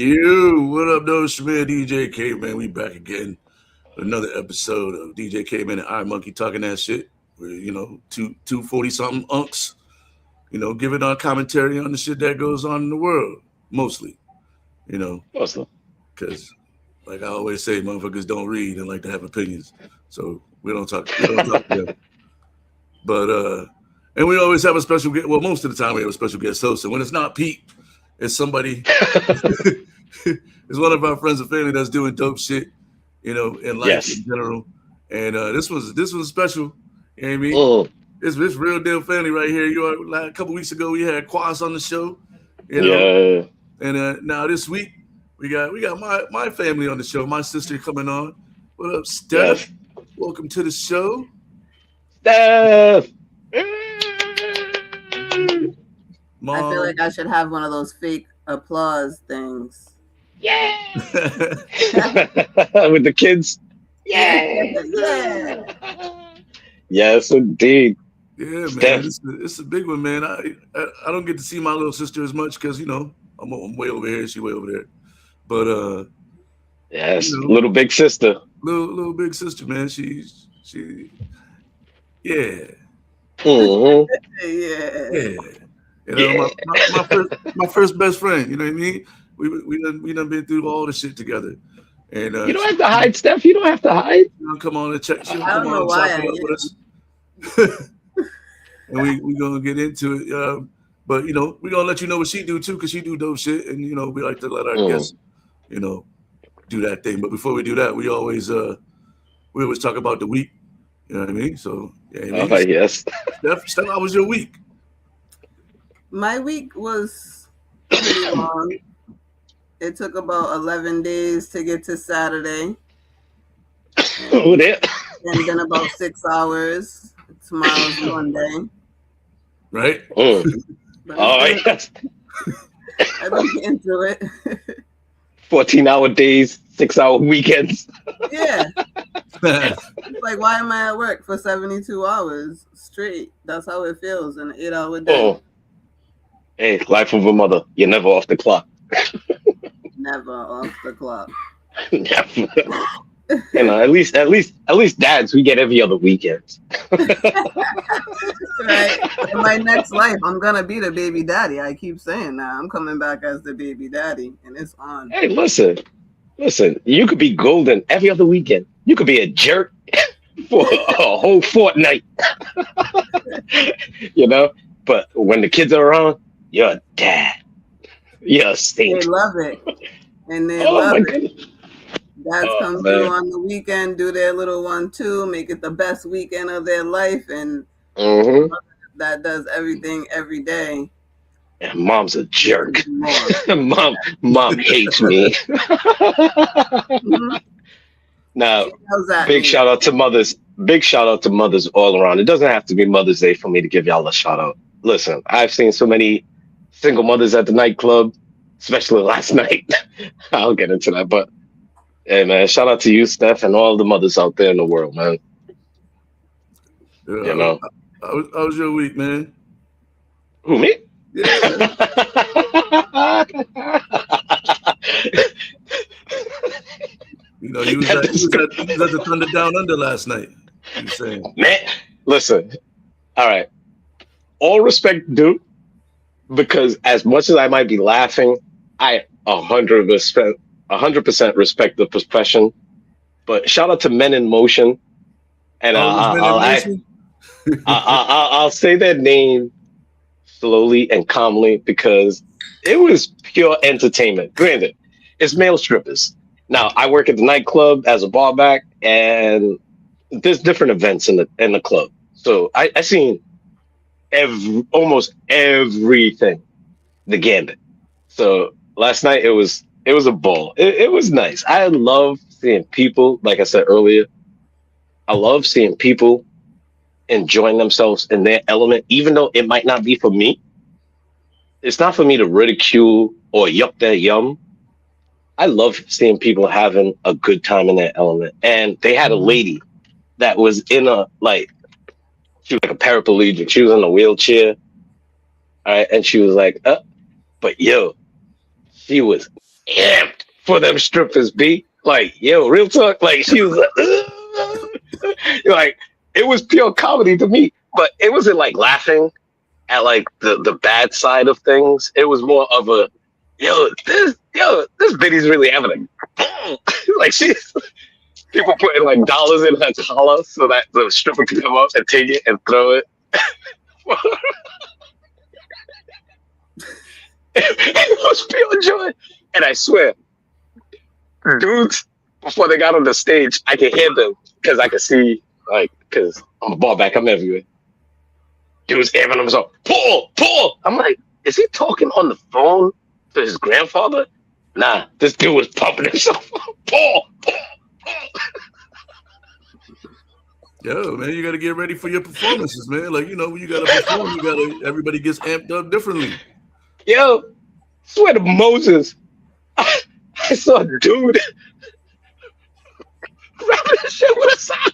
You, what up, though? Shmir, DJ Caveman. We back again with another episode of DJ Caveman and IronMonkey talking that shit. We're, two 40 something unks, giving our commentary on the shit that goes on in the world, mostly, Awesome. because, like I always say, motherfuckers don't read and like to have opinions. So we don't talk to them. But, and we always have a special guest. Well, most of the time we have a special guest host. And when it's not Pete, it's somebody. It's one of our friends and family that's doing dope shit, in life in general. And this was special. You know what I mean? Mm. This real deal family right here. Like a couple weeks ago we had Quas on the show, Yeah. And now this week we got my family on the show. My sister coming on. What up, Steph? Yes. Welcome to the show. Steph. Mom. I feel like I should have one of those fake applause things. Yeah. With the kids. Yeah. Yeah. Yes, indeed. Yeah, man, Steph. it's a big one, man. I don't get to see my little sister as much because I'm way over here, she way over there. But Yes, little big sister. little big sister, man. She yeah. Mm-hmm. Yeah. My first best friend. You know what I mean? We done been through all the shit together. And You don't have to hide, Steph. You don't have to hide. she'll come on and check. She'll I don't come know on why and chop it up with us. And we gonna get into it. But we're gonna let you know what she do too, because she do dope shit, and we like to let our guests, do that thing. But before we do that, we always talk about the week. You know what I mean? So Yes. Steph, how was your week? My week was pretty long. It took about 11 days to get to Saturday. Oh, there. And then about 6 hours. Tomorrow's Monday. Right? But Oh, yes. I've been getting through it. 14-hour days, 6-hour weekends. Yeah. It's like, why am I at work for 72 hours straight? That's how it feels in an 8-hour day. Oh. Hey, life of a mother. You're never off the clock. Never off the clock. Never. At least dads, we get every other weekend. Right. In my next life, I'm gonna be the baby daddy. I keep saying that. I'm coming back as the baby daddy, and it's on. Hey, listen. You could be golden every other weekend. You could be a jerk for a whole fortnight. But when the kids are around, you're a dad. You're a saint. They love it, and they Oh love my it. goodness. Dads Oh, come man. through on the weekend, do their little one too, make it the best weekend of their life, and Mm-hmm. that does everything every day. And mom's a jerk. More. Mom hates me. Mhm. Now, She knows that big means. shout out to mothers. Big shout out to mothers all around. It doesn't have to be Mother's Day for me to give y'all a shout out. Listen, I've seen so many single mothers at the nightclub, especially last night. I'll get into that, but hey, man, shout out to you, Steph, and all the mothers out there in the world, man. How was your week, man? Who, me? Yeah. You was at the Thunder Down Under last night. You saying? Man, listen. All right. All respect due, because as much as I might be laughing, I 100% respect the profession. But shout out to Men in Motion, and I'll say their name slowly and calmly because it was pure entertainment. Granted, it's male strippers. Now I work at the nightclub as a barback, and there's different events in the club. So I seen almost everything, the gambit. So last night it was a ball. It was nice. I love seeing people, like I said earlier, I love seeing people enjoying themselves in their element, even though it might not be for me. It's not for me to ridicule or yuck their yum. I love seeing people having a good time in their element. And they had a lady that was she was like a paraplegic. She was in a wheelchair. All right. And she was like, but yo, she was amped for them strippers, B. Like, yo, real talk. Like, she was like, it was pure comedy to me, but it wasn't like laughing at like the bad side of things. It was more of a, this bitty's really having a like she's people putting like dollars in her collar so that the stripper can come up and take it and throw it. It was pure joy. And I swear, dudes, before they got on the stage, I could hear them because I could see, like, because I'm a ball back, I'm everywhere. Dudes amping himself, Paul! I'm like, is he talking on the phone to his grandfather? Nah, this dude was pumping himself. Paul! Yo, man, you got to get ready for your performances, man. Like, when you got to perform, everybody gets amped up differently. Yo, swear to Moses, I saw a dude wrapping his shit with a sock.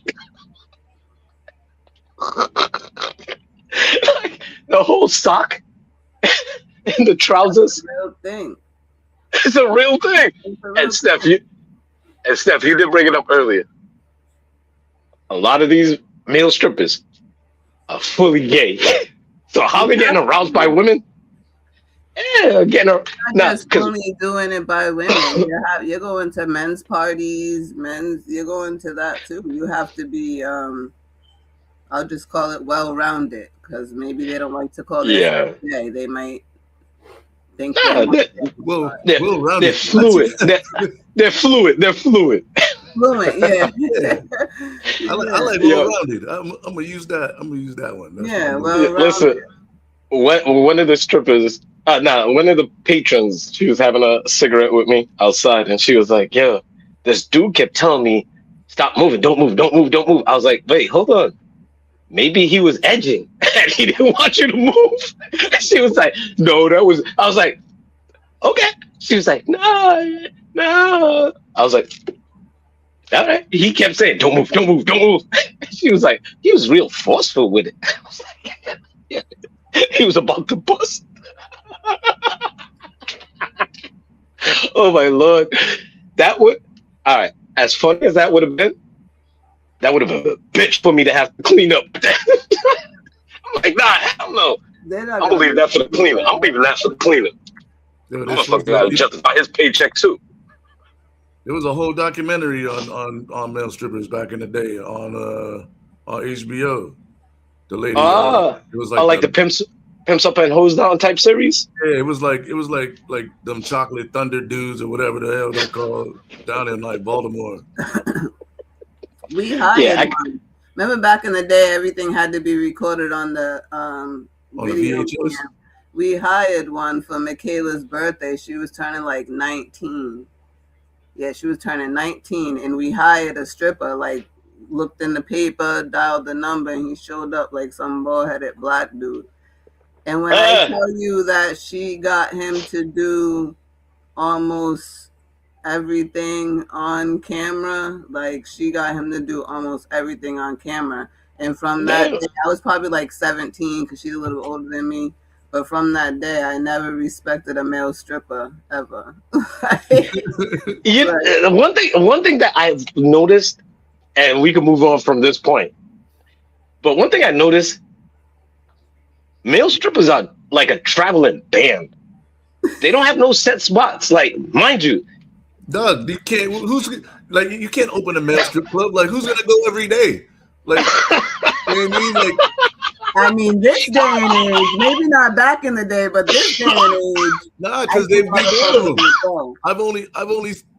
Like, the whole sock and the trousers. It's a real thing. It's a real thing. And Steph, you did bring it up earlier. A lot of these male strippers are fully gay. So how they getting aroused by women? Yeah, getting aroused. Not just only doing it by women. You're going to men's parties, you're going to that too. You have to be, I'll just call it well-rounded, because maybe they don't like to call it gay. They might think they're fluid. They're fluid. Fluent, yeah. I like well-rounded. I'm gonna use that. I'm gonna use that one. Well-rounded. Listen, one of the strippers, one of the patrons, she was having a cigarette with me outside, and she was like, "Yo, this dude kept telling me, stop moving, don't move." I was like, "Wait, hold on. Maybe he was edging and he didn't want you to move." She was like, "No, that was." I was like, "Okay." She was like, "No." I was like, all right. He kept saying, don't move. She was like, he was real forceful with it. I was like, yeah. He was about to bust. Oh my Lord. All right. As funny as that would have been a bitch for me to have to clean up. I'm like, nah, hell no. I'm gonna leave that for the cleaner. I'm leaving that for the cleaner. I'm gonna fucking justify his paycheck too. There was a whole documentary on male strippers back in the day on HBO. The lady, it was like the pimps up and hose down type series. Yeah, it was like them chocolate thunder dudes or whatever the hell they're called down in like Baltimore. We hired one. Remember back in the day, everything had to be recorded on the video. The VHS. We hired one for Michaela's birthday. She was turning like 19. Yeah, she was turning 19, and we hired a stripper, like, looked in the paper, dialed the number, and he showed up like some bald-headed black dude. And when I tell you that she got him to do almost everything on camera, like, she got him to do almost everything on camera. And from that day, I was probably like 17, because she's a little older than me. But from that day, I never respected a male stripper ever. One thing that I've noticed, and we can move on from this point, but one thing I noticed, male strippers are like a traveling band. They don't have no set spots. Like, mind you, Doug, you can't. You can't open a male strip club. Like, who's gonna go every day? Like, you know what I mean? Like. I mean, this day and age, maybe not back in the day, but this day and age. Nah, because they've been doing them.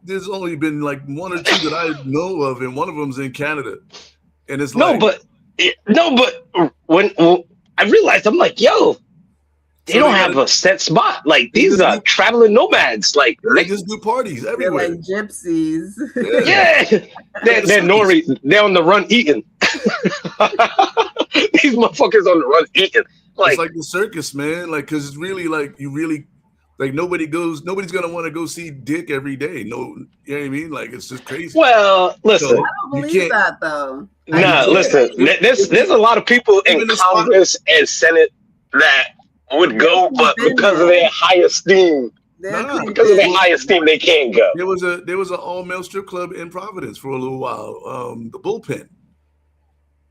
There's only been like one or two that I know of, and one of them's in Canada. And it's but when I realized, I'm like, yo, they don't have a set spot. Like, these are traveling nomads. Like, they just do parties everywhere. They're like gypsies. Yeah. They're Nori. They're on the run eating. These motherfuckers on the run eating. Like, it's like the circus, man. Like, because it's really like nobody's gonna want to go see Dick every day. No, you know what I mean? Like, it's just crazy. Well, listen, I don't believe that though. Listen. There's a lot of people in Congress and Senate that would go, but because of their high esteem They're Nah. Because of the creeping. high esteem, they can't go. There was an all male strip club in Providence for a little while. The Bullpen.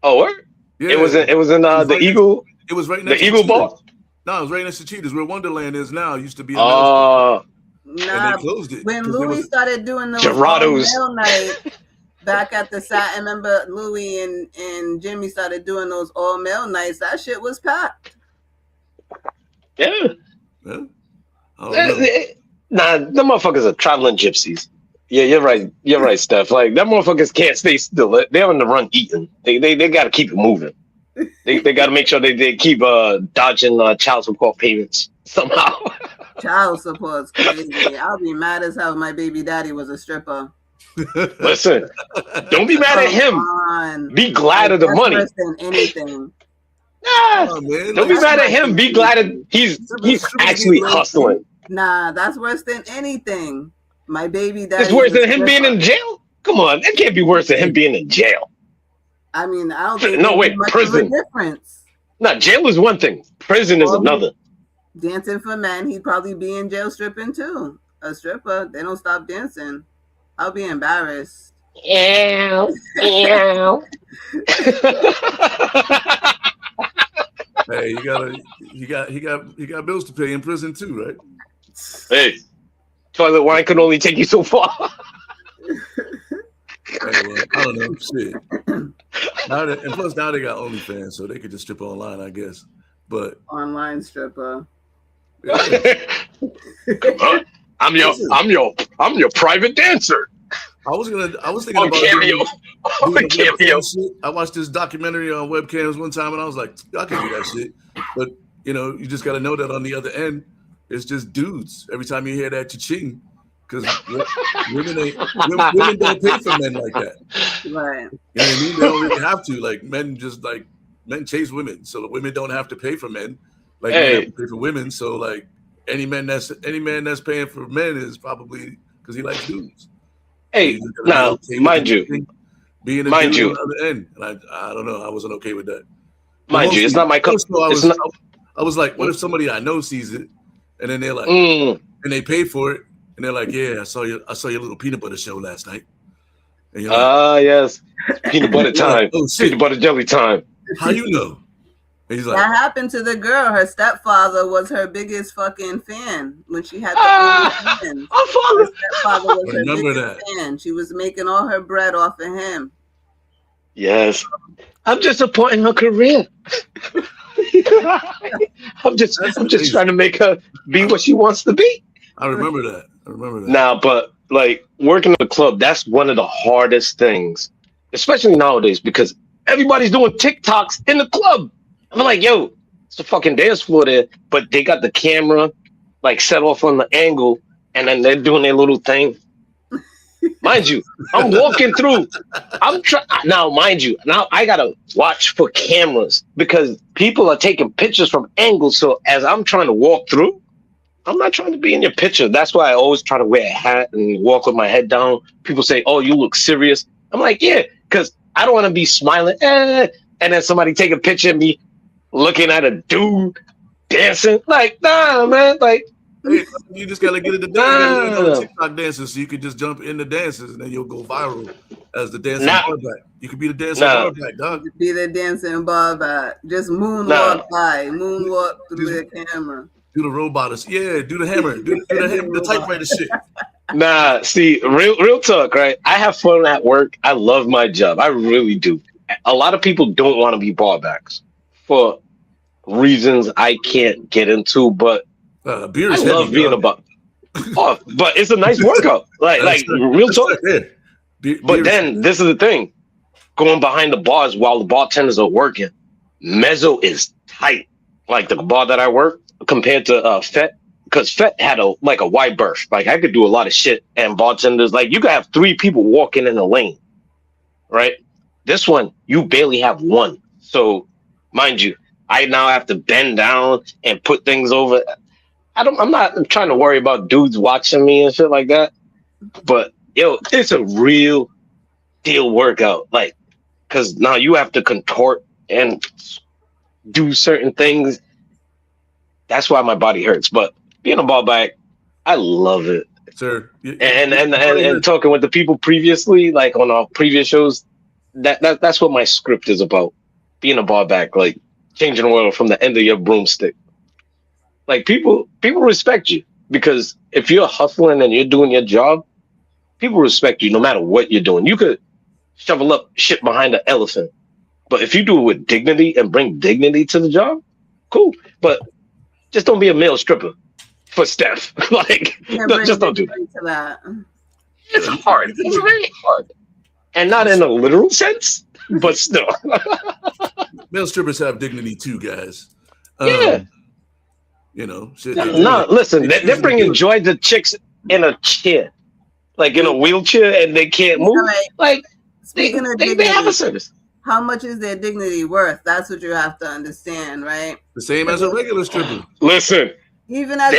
Oh, what? Yeah, It was in the right Eagle, it was right the next to Eagle Cheetahs. Bar. No, it was right next to Cheetahs, where Wonderland is now. It used to be a male strip club, and they Nah, closed it when because there Louis was started doing those all Gerardo's. male nights back at the side, I remember Louis and Jimmy started doing those all male nights. That shit was packed. Yeah. yeah, I don't know. Nah, the motherfuckers are traveling gypsies. Yeah, you're right. You're right, Steph. Like them motherfuckers can't stay still. They're on the run eating. They got to keep it moving. They got to make sure they keep dodging child support payments somehow. Child support's crazy. I'll be mad as hell if my baby daddy was a stripper. Listen, don't be mad at him. On. Be glad of the That's money. worse than anything. Nah, Oh, man, don't be mad at him. Be glad that he's actually hustling. Nah, that's worse than anything. My baby daddy. It's worse than him being in jail. Come on, it can't be worse than him being in jail. I mean, I don't think No, wait, much prison. of a difference. No, jail is one thing. Prison is another. Dancing for men, he'd probably be in jail stripping too. A stripper, they don't stop dancing. I'll be embarrassed. Ew, ew. Hey, he got bills to pay in prison too, right? Hey, toilet wine can only take you so far. Hey, well, I don't know. Shit. And plus now they got OnlyFans, so they could just strip online, I guess. But Online stripper. yeah. I'm your private dancer. I was thinking On about Cameo. doing On the Cameo. webcam shit. I watched this documentary on webcams one time, and I was like, I can do that shit. But you just got to know that on the other end, it's just dudes. Every time you hear that cha-ching, because women don't pay for men like that. Right. You know what I mean? They don't really have to. Like men chase women, so the women don't have to pay for men. Like men have to pay for women. So like any man that's paying for men is probably because he likes dudes. Hey, now, mind you, being a dude on the other end, and I don't know, I wasn't okay with that. Mind you, it's not my cup. I was like, what if somebody I know sees it, and then they're like, and they pay for it, and they're like, yeah, I saw your little peanut butter show last night. And you're like, yes, peanut butter time, like, oh, shit. Peanut butter jelly time. How you know? And he's like, that happened to the girl. Her stepfather was her biggest fucking fan when she had the OnlyFans. Her stepfather was her biggest fan. She was making all her bread off of him. Yes, I'm just supporting her career. I'm just trying to make her be what she wants to be. I remember that. Now, but like working at the club, that's one of the hardest things, especially nowadays, because everybody's doing TikToks in the club. I'm like, yo, it's a fucking dance floor there, but they got the camera like set off on the angle, and then they're doing their little thing. Mind you, I'm walking through. Now, mind you, now I gotta watch for cameras because people are taking pictures from angles. So as I'm trying to walk through, I'm not trying to be in your picture. That's why I always try to wear a hat and walk with my head down. People say, "Oh, you look serious." I'm like, yeah, because I don't want to be smiling, and then somebody take a picture of me looking at a dude dancing. Like, nah, man. Like, hey, you just gotta get it to dance. TikTok dances, so you can just jump in the dances, and then you'll go viral as the dancing barback. You could be the dancing barback, dog. Be the dancing barback. Just moonwalk moonwalk through the camera. Do the robot, do the hammer, do the typewriter shit. Nah, see, real talk, right? I have fun at work. I love my job. I really do. A lot of people don't want to be barbacks for reasons I can't get into, but beer is I love being a bar. Oh, but it's a nice workout. Like real talk. But then this is the thing. Going behind the bars while the bartenders are working, mezzo is tight. Like the bar that I work compared to FET, because FET had a wide berth. Like I could do a lot of shit, and bartenders, like you could have 3 people walking in the lane, right? This one, you barely have one. So mind you, I now have to bend down and put things over. I'm not trying to worry about dudes watching me and shit like that. But yo, it's a real deal workout. Like, cause now you have to contort and do certain things. That's why my body hurts. But being a ball back, I love it. sir. And talking with the people previously, like on our previous shows, that's what my script is about. Being a bar back, like changing the world from the end of your broomstick. Like people respect you because if you're hustling and you're doing your job, people respect you no matter what you're doing. You could shovel up shit behind an elephant, but if you do it with dignity and bring dignity to the job, cool. But just don't be a male stripper for Steph. Like, just don't do that. To that. It's hard. It's very hard, and not in a literal sense, but still. Male strippers have dignity too, guys. Yeah. You know, shit. No, listen, they're bringing joy to chicks in a chair, like in a wheelchair, and they can't move. Right. Like, Speaking of dignity, they have a service. How much is their dignity worth? That's what you have to understand, right? The same as a regular stripper. Listen, even as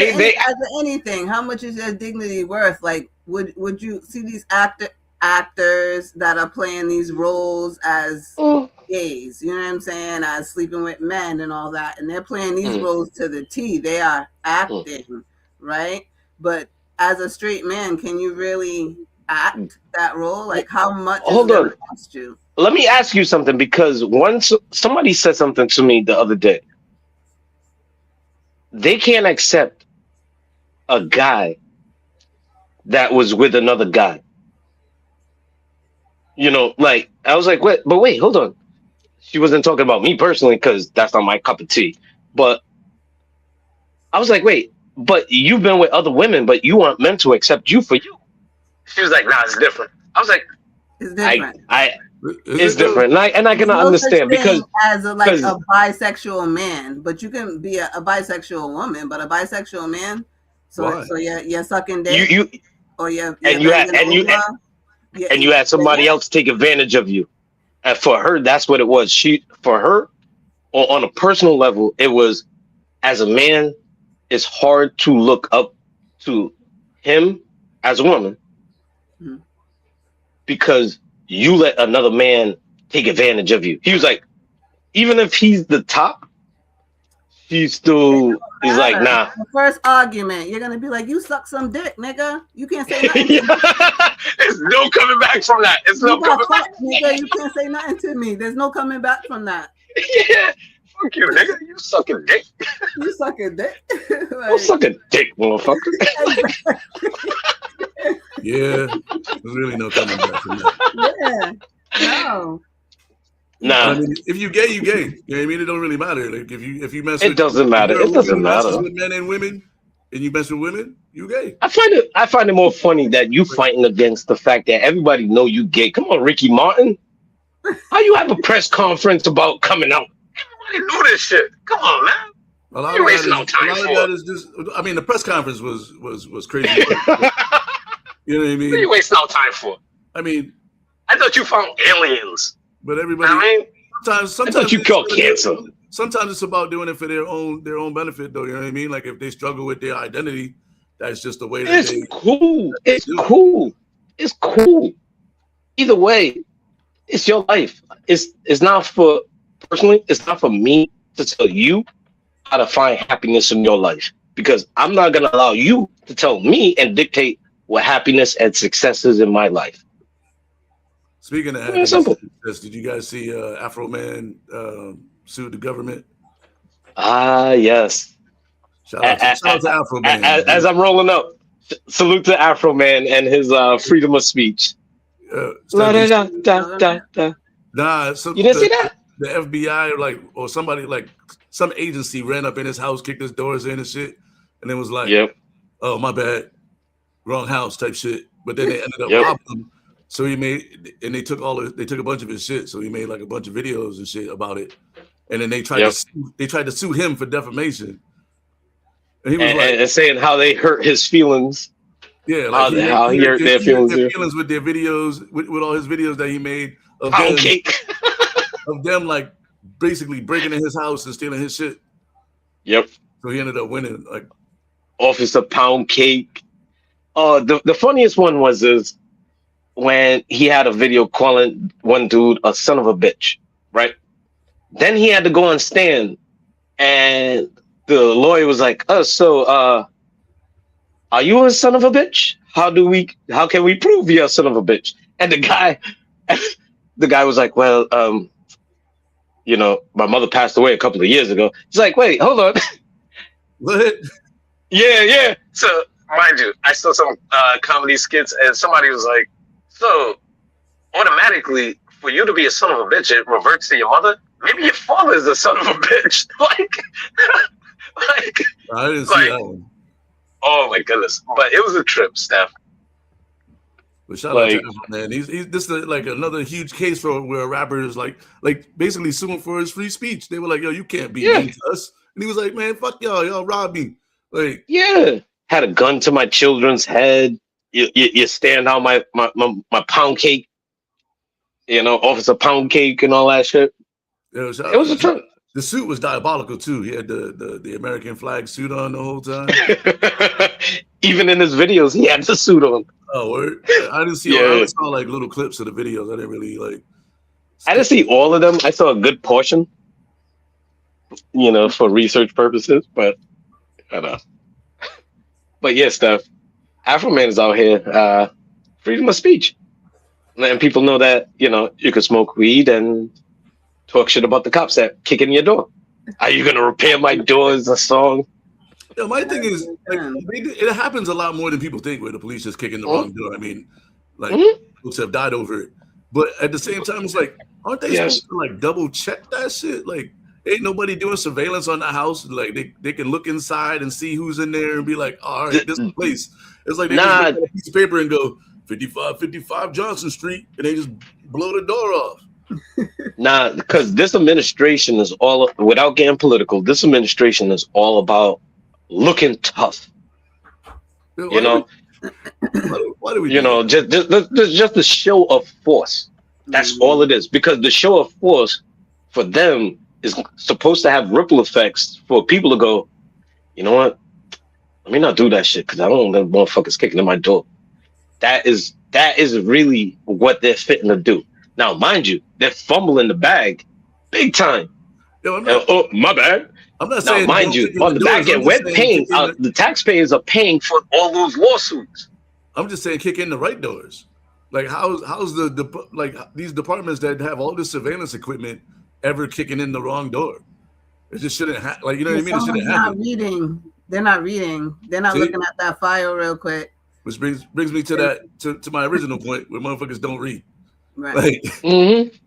anything, how much is their dignity worth? Like, would you see these actors that are playing these roles as gays? You know what I'm saying? As sleeping with men and all that, and they're playing these roles to the T. They are acting, right? But as a straight man, can you really act that role? Like, how much is it cost you? Let me ask you something, because once somebody said something to me the other day. They can't accept a guy that was with another guy. You know, like, I was like, wait, hold on. She wasn't talking about me personally, because that's not my cup of tea. But I was like, wait, but you've been with other women, but you want men to accept you for you. She was like, nah, it's different. I was like, it's different. It's different, and I cannot understand, because as a bisexual man, but you can be a bisexual woman, but a bisexual man. So you're sucking dick, you had somebody else take advantage of you, and for her, that's what it was. For her, on a personal level, it was, as a man, it's hard to look up to him as a woman, because you let another man take advantage of you. He was like, even if he's the top, he's like, nah. The first argument, you're gonna be like, you suck some dick, nigga. You can't say nothing. There's no coming back from that. It's no coming back. Nigga, you can't say nothing to me. There's no coming back from that. Yeah. Fuck you, nigga. You sucking dick. You sucking dick. I'm sucking dick, motherfucker. Yeah, there's really no coming back from that. Yeah, no. Nah. I mean, if you gay, you gay. You know what I mean? It don't really matter. Like if you mess with, it doesn't matter. It doesn't matter. With men and women, and you mess with women, you gay. I find it more funny that you fighting against the fact that everybody know you gay. Come on, Ricky Martin. How you have a press conference about coming out? Everybody knew this shit. Come on, man. A lot of that is just. I mean, the press conference was crazy. You know what I mean? What are you wasting our time for? I mean, I thought you found aliens. But everybody, sometimes I thought you killed cancer. Sometimes it's about doing it for their own benefit, though. You know what I mean? Like if they struggle with their identity, that's just the way that it's cool. It's cool. It's cool. Either way, it's your life. It's not for personally. It's not for me to tell you how to find happiness in your life, because I'm not gonna allow you to tell me and dictate what happiness and success is in my life. Speaking of happiness, did you guys see Afro Man sued the government? Yes. Shout out to Afro Man. As I'm rolling up, salute to Afro Man and his freedom of speech. Nah, you didn't see that? The FBI, or somebody, some agency ran up in his house, kicked his doors in and shit, and then was like, "Yep, oh my bad, wrong house" type shit. But then they ended up robbing him. So they took a bunch of his shit. So he made like a bunch of videos and shit about it. And then they tried to sue him for defamation. And he was and saying how they hurt his feelings. Yeah, how he hurt their feelings with their videos, with all his videos that he made of pound cake. Of them like basically breaking in his house and stealing his shit. Yep. So he ended up winning, like Officer Pound Cake. The funniest one is when he had a video calling one dude a son of a bitch, right? Then he had to go on stand, and the lawyer was like, "Are you a son of a bitch? How can we prove you're a son of a bitch?" And the guy was like, "Well, my mother passed away a couple of years ago." It's like, wait, hold on. What? Yeah. So, mind you, I saw some comedy skits, and somebody was like, "So, automatically, for you to be a son of a bitch, it reverts to your mother. Maybe your father is a son of a bitch." like, I didn't see that one. oh my goodness! But it was a trip, Steph. But shout out to Afro Man. He's this is like another huge case for where a rapper is like basically suing for his free speech. They were like, "Yo, you can't be mean to us," and he was like, "Man, fuck y'all robbed me." Like, had a gun to my children's head. You stand on my pound cake. Officer Pound Cake and all that shit. It was a trip. The suit was diabolical too. He had the American flag suit on the whole time. Even in his videos, he had the suit on. Oh, word? I didn't see. I saw like little clips of the videos. I didn't really like. I didn't see all of them. I saw a good portion. For research purposes, but I don't know. But yeah, Steph, Afro Man is out here. Freedom of speech. And people know that, you can smoke weed and talk shit about the cops that kick in your door. Are you going to repair my door is a song? Yeah, my thing is, like, it happens a lot more than people think where the police just kick in the wrong door. I mean, like, folks have died over it. But at the same time, it's like, aren't they supposed to, like, double check that shit? Like, ain't nobody doing surveillance on the house. Like, they can look inside and see who's in there and be like, all right, this is the place. It's like they just look at a piece of paper and go, 55 Johnson Street, and they just blow the door off. Because this administration is all, without getting political, this administration is all about looking tough. Why do we just the show of force. That's all it is. Because the show of force for them is supposed to have ripple effects for people to go, you know what? Let me not do that shit because I don't want them motherfuckers kicking in my door. That is really what they're fitting to do. Now, mind you, they're fumbling the bag big time. Yo, my bad. I'm not saying. Now, mind you, on the back end, we're paying. The taxpayers are paying for all those lawsuits. I'm just saying, kick in the right doors. Like, how's the like these departments that have all this surveillance equipment ever kicking in the wrong door? It just shouldn't happen. Like, you know what I mean? It shouldn't happen. They're not ready. They're not looking at that file real quick. Which brings me to my original point where motherfuckers don't read. Right. Like,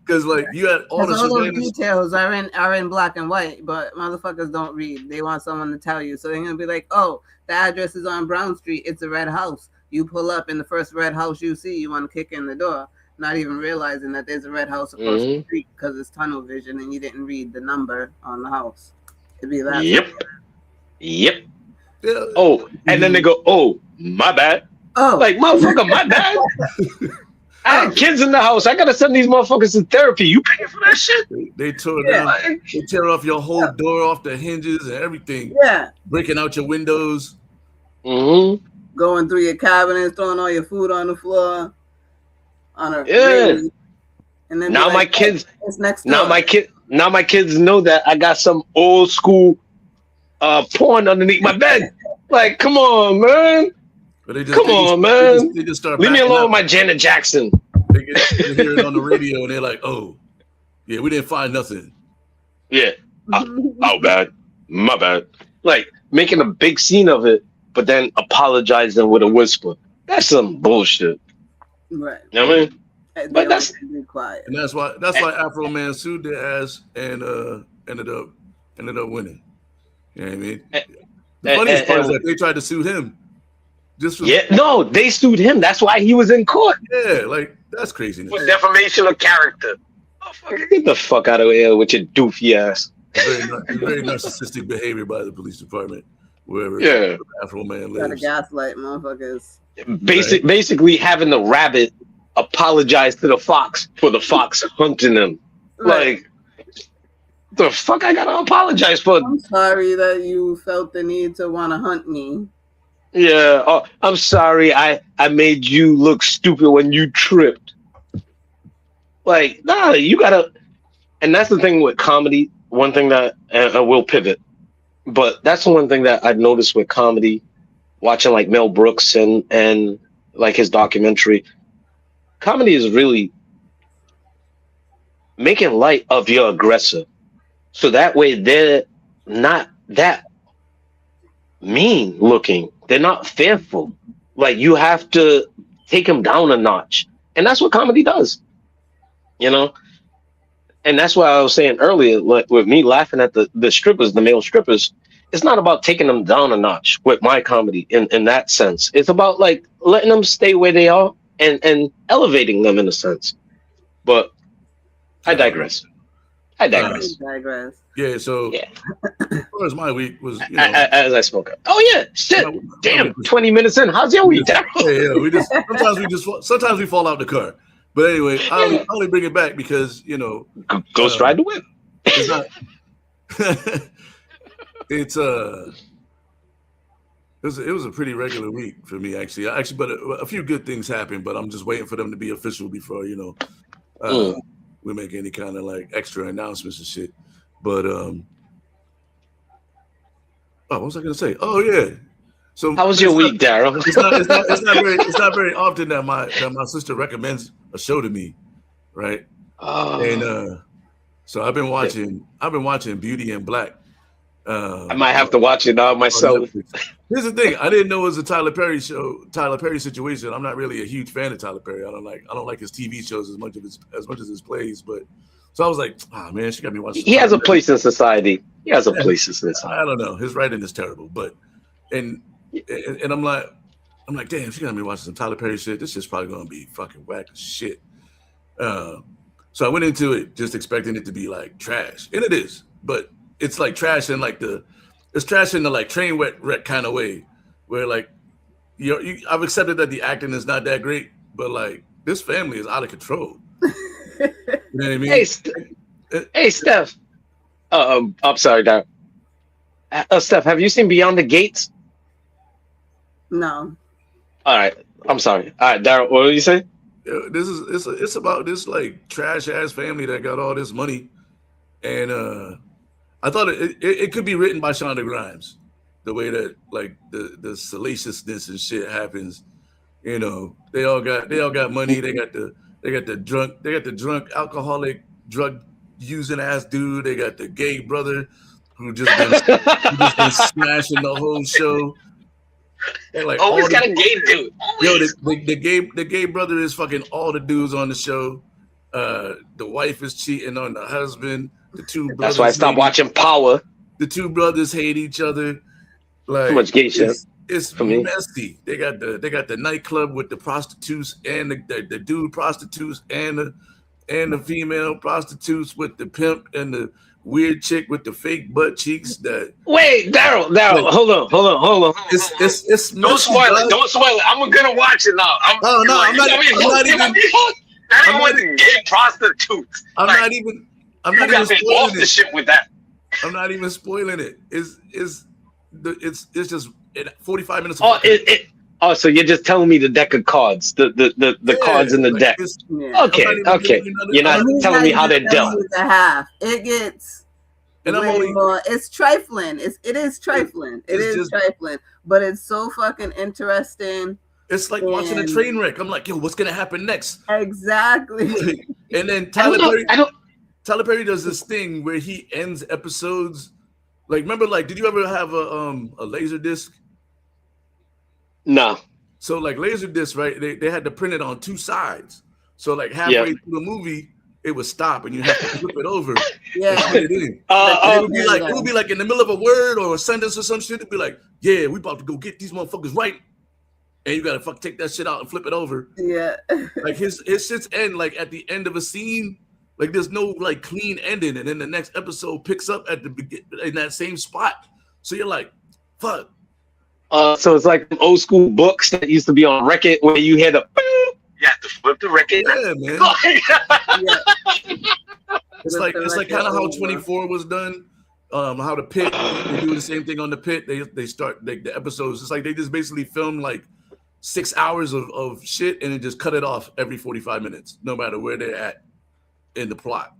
because like you had all those details are in black and white, but motherfuckers don't read. They want someone to tell you. So they're gonna be like, oh, the address is on Brown Street. It's a red house. You pull up in the first red house you see, you want to kick in the door, not even realizing that there's a red house across the street because it's tunnel vision and you didn't read the number on the house. It'd be that. Yep. Yeah. Oh, and then they go, oh, my bad. Oh, like, motherfucker, my bad. I had kids in the house. I gotta send these motherfuckers to therapy. You paying for that shit? They tore down. They tear off your whole door off the hinges and everything. Yeah. Breaking out your windows. Going through your cabinets, throwing all your food on the floor. And then now my kids. It's next now my kids know that I got some old school porn underneath my bed. Like, come on, man. Come on, man. They just start leave me alone with my Janet Jackson. They hear it on the radio and they're like, oh, yeah, we didn't find nothing. Yeah. Oh, bad. My bad. Like, making a big scene of it, but then apologizing with a whisper. That's some bullshit. Right. You know what I mean? But that's quiet. And that's why Afro Man sued their ass and ended up winning. You know what I mean? The funniest part is that they tried to sue him. No, they sued him. That's why he was in court. Yeah, like, that's craziness. For defamation of character. Oh, get the fuck out of here with your doofy ass. Very narcissistic behavior by the police department, wherever Afro Man lives. Gotta gaslight motherfuckers. Basically having the rabbit apologize to the fox for the fox hunting him. Right. Like, the fuck I gotta apologize for? I'm sorry that you felt the need to want to hunt me. Yeah, I'm sorry I made you look stupid when you tripped. Like, nah, you gotta, and that's the thing with comedy. One thing that I will pivot, but that's the one thing that I've noticed with comedy watching like Mel Brooks and like his documentary. Comedy is really making light of your aggressor, so that way they're not that mean looking. They're not fearful. Like you have to take them down a notch, and that's what comedy does. You know, and that's why I was saying earlier, like with me laughing at the strippers, the male strippers. It's not about taking them down a notch with my comedy in that sense. It's about like letting them stay where they are and elevating them in a sense. But I digress. I digress. Digress. Yeah, so Yeah. as far as my week was, As I spoke up. Oh yeah, shit. my- Damn, 20 minutes in. How's your week, Daryl? yeah, sometimes we fall out the car. But anyway, I only bring it back because Ghost ride the whip. it's not. It's it was a pretty regular week for me actually. But a few good things happened, but I'm just waiting for them to be official before we make any kind of like extra announcements and shit. But what was I gonna say? Oh yeah. So How was your week, Daryl? It's not very often that my sister recommends a show to me, right? And so I've been watching Beauty and Black. I might have to watch it now myself. Here's the thing: I didn't know it was a Tyler Perry situation. I'm not really a huge fan of Tyler Perry. I don't like his TV shows as much as his plays. But so I was like, man, she got me watching. He has a place in society. He has a place in society. I don't know. His writing is terrible, but and I'm like, damn, she got me watching some Tyler Perry shit. This shit's probably gonna be fucking whack as shit. So I went into it just expecting it to be like trash, and it is, but it's like trash in like it's trash in the like train wreck kind of way, where like I've accepted that the acting is not that great, but like this family is out of control. You know what I mean? Hey, Steph. I'm sorry, Darryl. Steph, have you seen Beyond the Gates? No. All right, I'm sorry. All right, Darryl, what did you say? It's about this like trash ass family that got all this money, and I thought it could be written by Shonda Rhimes, the way that like the salaciousness and shit happens. They all got money. They got the drunk alcoholic drug using ass dude. They got the gay brother who just been smashing the whole show. And like always got a gay dude. The gay brother is fucking all the dudes on the show. The wife is cheating on the husband. The two brothers. That's why I stopped watching Power. The two brothers hate each other. Like too much gay shit. It's for messy. They got the nightclub with the prostitutes and the dude prostitutes and the female prostitutes with the pimp and the weird chick with the fake butt cheeks. Wait, Daryl, hold on. It's don't spoil it. I'm gonna watch it now. I'm not even gay prostitutes. I'm not even off the shit with that. I'm not even spoiling it. It's just 45 minutes. So you're just telling me the deck of cards, the cards in the deck. Okay. You're not telling me how they're dealt. It gets more. It's trifling. It is trifling. It is trifling, but it's so fucking interesting. It's like watching a train wreck. I'm like, yo, what's gonna happen next? Exactly. And then Tyler Perry does this thing where he ends episodes. Like, remember, like, did you ever have a laser disc? No. So like laser disc, right? They had to print it on two sides. So like halfway through the movie, it would stop and you have to flip it over. It would be like in the middle of a word or a sentence or some shit. It'd be like, yeah, we about to go get these motherfuckers right. And you gotta take that shit out and flip it over. Yeah. Like his shits end like at the end of a scene. Like there's no like clean ending, and then the next episode picks up at the beginning in that same spot. So you're like, fuck. So it's like old school books that used to be on record where you had to you have to flip the record. Yeah, man. It's like kind of how 24 was done. How the Pit, they do the same thing on the Pit. They start the episodes. It's like they just basically film like 6 hours of shit and then just cut it off every 45 minutes, no matter where they're at in the plot.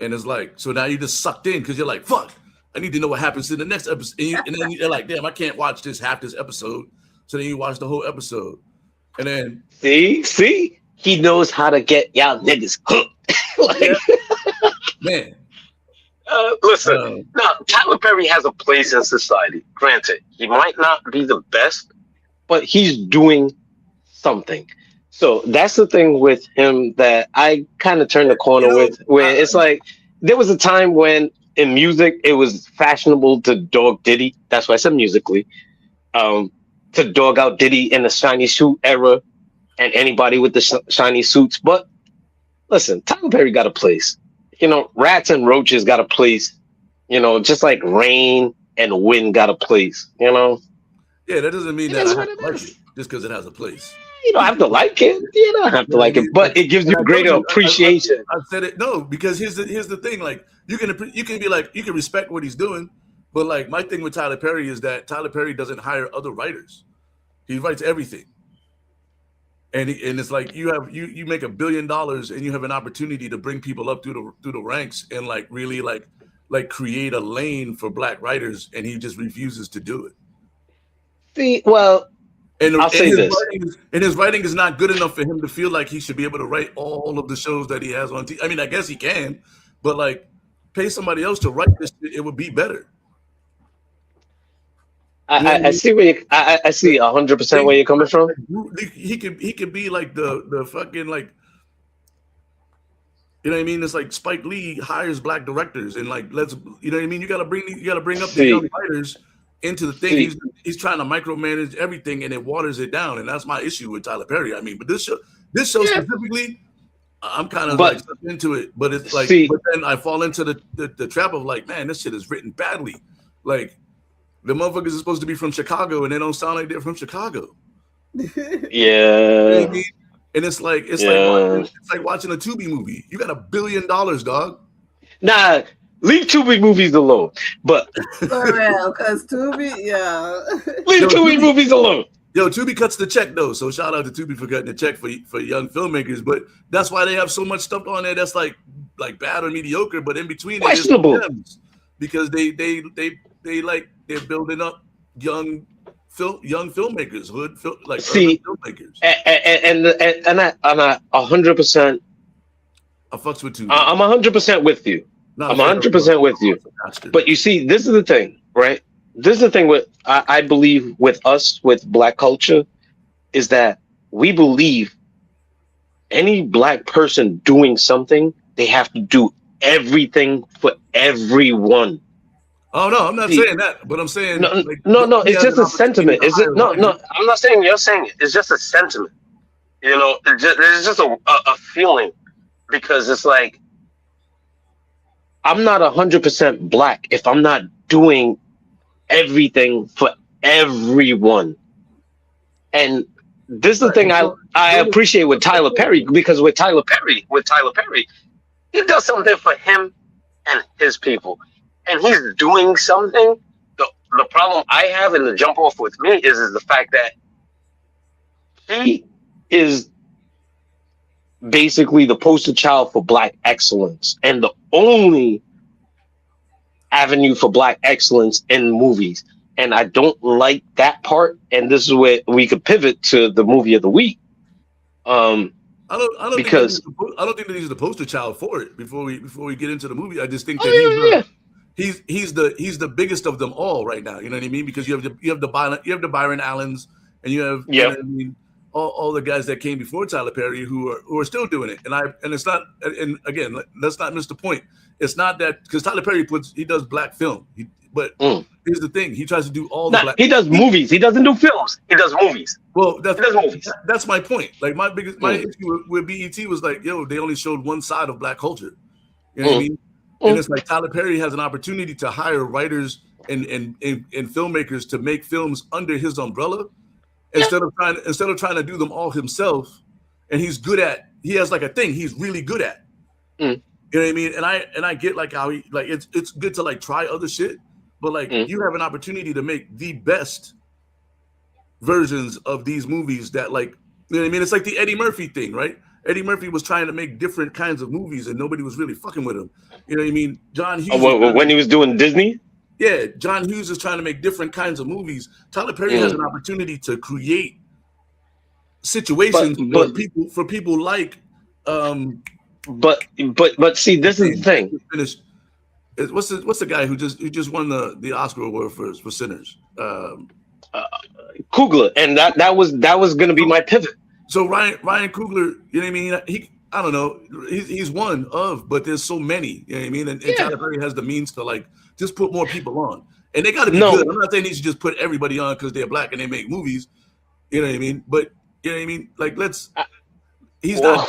And it's like, so now you just sucked in because you're like, fuck, I need to know what happens in the next episode. And then you're like, damn, I can't watch half this episode. So then you watch the whole episode. And then see, he knows how to get y'all niggas hooked. Like, man. Listen, now Tyler Perry has a place in society. Granted, he might not be the best, but he's doing something. So that's the thing with him that I kind of turned the corner with, where it's like there was a time when in music it was fashionable to dog Diddy. That's why I said musically. To dog out Diddy in the shiny suit era and anybody with the shiny suits. But listen, Tyler Perry got a place. You know, Rats and Roaches got a place. You know, just like Rain and Wind got a place. You know. Yeah, that doesn't mean that I have to like it just because it has a place. You don't have to like it. You don't have to like it, but it gives you greater appreciation. I said it because here's the thing. Like you can be like you can respect what he's doing, but like my thing with Tyler Perry is that Tyler Perry doesn't hire other writers. He writes everything. And it's like you make $1 billion and you have an opportunity to bring people up through the ranks and like really like create a lane for black writers, and he just refuses to do it. See, well, I'll say this. His writing is not good enough for him to feel like he should be able to write all of the shows that he has on TV. I mean, I guess he can, but like pay somebody else to write this shit, it would be better. I see where I see 100% where you're coming from. He could be like the fucking like, you know what I mean? It's like Spike Lee hires black directors and like you know what I mean? You gotta bring up the young writers into the thing. He's trying to micromanage everything and it waters it down, and that's my issue with Tyler Perry. I mean, but this show specifically, I'm kind of like into it, but it's like, but then I fall into the trap of like, man, this shit is written badly. Like the motherfuckers are supposed to be from Chicago and they don't sound like they're from Chicago. Yeah. You know what I mean? And it's like watching a Tubi movie. You got $1 billion, dog. Nah, leave Tubi movies alone. But for real, because Tubi, yeah. Leave Tubi movies alone. Yo, Tubi cuts the check though, so shout out to Tubi for cutting the check for young filmmakers. But that's why they have so much stuff on there that's like bad or mediocre, but in between questionable, because they're building up young filmmakers, urban filmmakers. And I 100%. I fucks with Tubi. I'm 100% with you. I'm 100% with you. But you see, this is the thing, right? This is the thing with I believe with us with black culture is that we believe any black person doing something, they have to do everything for everyone. Oh no, I'm not saying that, but I'm saying no. It's just a sentiment. Is it? No. I'm not saying you're saying it. It's just a sentiment. You know, it's just a feeling, because it's like I'm not 100% black if I'm not doing everything for everyone. And this is the thing I appreciate with Tyler Perry, because with Tyler Perry, he does something for him and his people. And he's doing something. The problem I have and the jump off with me is the fact that he is basically the poster child for black excellence and the only avenue for black excellence in movies. And I don't like that part. And this is where we could pivot to the movie of the week. I don't think that he's the poster child for it. Before we get into the movie, I just think that he's the biggest of them all right now. You know what I mean? Because you have the Byron Allens, and you have you know what I mean, all the guys that came before Tyler Perry who are still doing it. And it's not. And again, let's not miss the point. It's not that because Tyler Perry does black film. But here's the thing: he tries to do all the black. He does movies. He doesn't do films. He does movies. Well, that's my point. Like my issue with BET was like, yo, they only showed one side of black culture. You know what I mean? And it's like Tyler Perry has an opportunity to hire writers and filmmakers to make films under his umbrella instead of trying to do them all himself. And he has like a thing he's really good at. You know what I mean? And I get like how he like it's good to like try other shit, but like you have an opportunity to make the best versions of these movies that like, you know what I mean? It's like the Eddie Murphy thing, right? Eddie Murphy was trying to make different kinds of movies and nobody was really fucking with him. You know what I mean? John Hughes. When he was doing Disney? yeah, John Hughes is trying to make different kinds of movies. Tyler Perry has an opportunity to create situations for people like but see, this is the thing. What's the guy who just won the Oscar award for Sinners? Coogler, and that was going to be my pivot. So Ryan Coogler, you know what I mean? I don't know. He's one of, but there's so many. You know what I mean? And Tyler Perry has the means to like just put more people on, and they got to be good. I'm not saying he should just put everybody on because they're black and they make movies. You know what I mean? But you know what I mean? Like he's not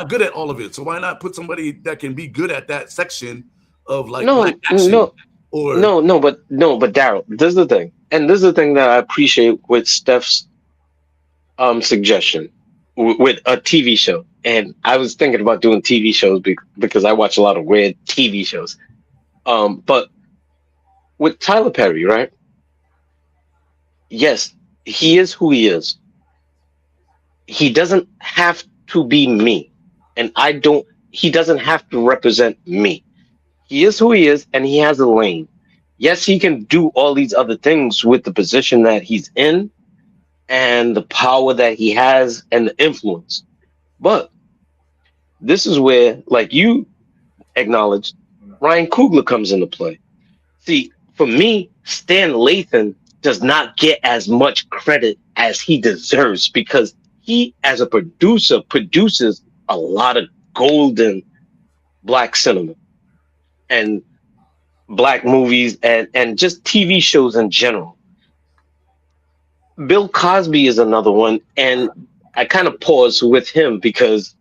good at all of it. So why not put somebody that can be good at that section of like black action? But Daryl, this is the thing, and this is the thing that I appreciate with Steph's suggestion with a TV show. And I was thinking about doing TV shows because I watch a lot of weird TV shows. But with Tyler Perry, right? Yes, he is who he is. He doesn't have to be me. And he doesn't have to represent me. He is who he is, and he has a lane. Yes, he can do all these other things with the position that he's in and the power that he has and the influence. But this is where, like you acknowledged, Ryan Coogler comes into play. See, for me, Stan Lathan does not get as much credit as he deserves because he, as a producer, produces a lot of golden black cinema and black movies and just TV shows in general. Bill Cosby is another one, and I kind of pause with him because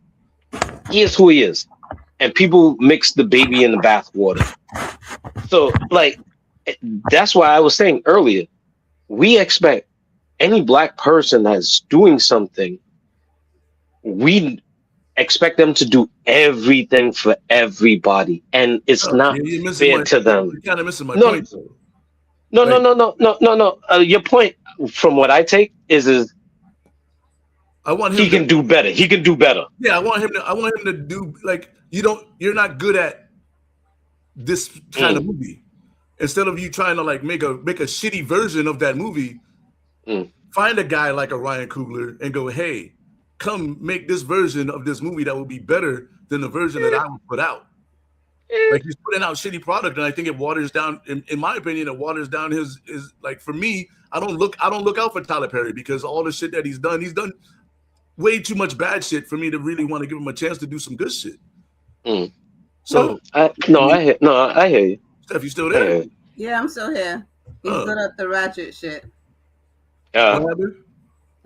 he is who he is, and people mix the baby in the bathwater. So, like, that's why I was saying earlier, we expect any black person that's doing something, we expect them to do everything for everybody, and it's not fair to them. You're kind of missing my point. No. Your point, from what I take, is I want him. He can do better. He can do better. Yeah, I want him to do like you're not good at this kind of movie. Instead of you trying to like make a shitty version of that movie, find a guy like a Ryan Coogler and go, hey, come make this version of this movie that will be better than the version that I would put out. Like he's putting out shitty product, and I think it waters down. In my opinion, it waters down his like. For me, I don't look out for Tyler Perry because all the shit that he's done way too much bad shit for me to really want to give him a chance to do some good shit. So I hear you. Steph, you still there? Yeah, I'm still here. He's good at the ratchet shit.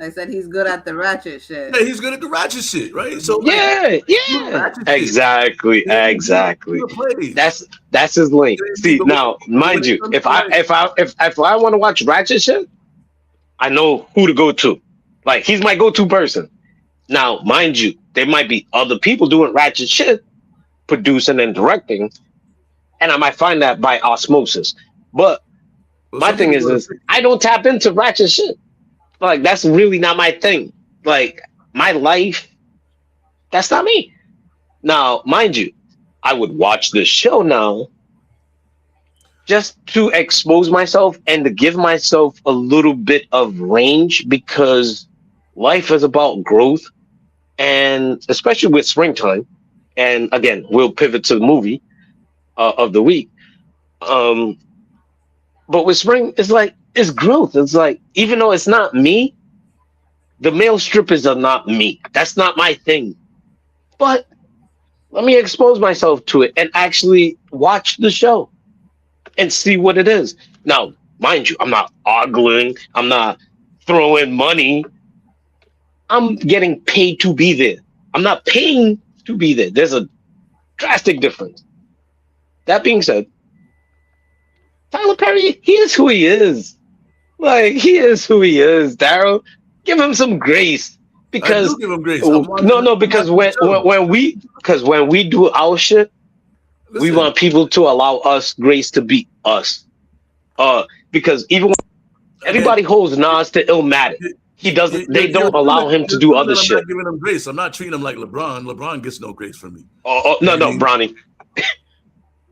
I said he's good at the ratchet shit. Yeah, he's good at the ratchet shit, right? So exactly. That's his lane. See, now, mind you, if I want to watch ratchet shit, I know who to go to. Like, he's my go-to person. Now, mind you, there might be other people doing ratchet shit, producing and directing, and I might find that by osmosis. But my thing is I don't tap into ratchet shit. Like, that's really not my thing. Like, my life, that's not me. Now, mind you, I would watch this show now just to expose myself and to give myself a little bit of range, because life is about growth, and especially with springtime. And again, we'll pivot to the movie of the week. But with spring, it's growth. It's like, even though it's not me, the male strippers are not me. That's not my thing. But let me expose myself to it and actually watch the show and see what it is. Now, mind you, I'm not ogling. I'm not throwing money. I'm getting paid to be there. I'm not paying to be there. There's a drastic difference. That being said, Tyler Perry, he is who he is. Like, he is who he is, Daryl. Give him some grace. Because I do give him grace. Because when we do our shit, we want people to allow us grace to be us. Because even when everybody holds Nas to Illmatic, he doesn't. They don't allow him to do other shit. I'm not giving him grace. I'm not treating him like LeBron. LeBron gets no grace from me. No, Bronny.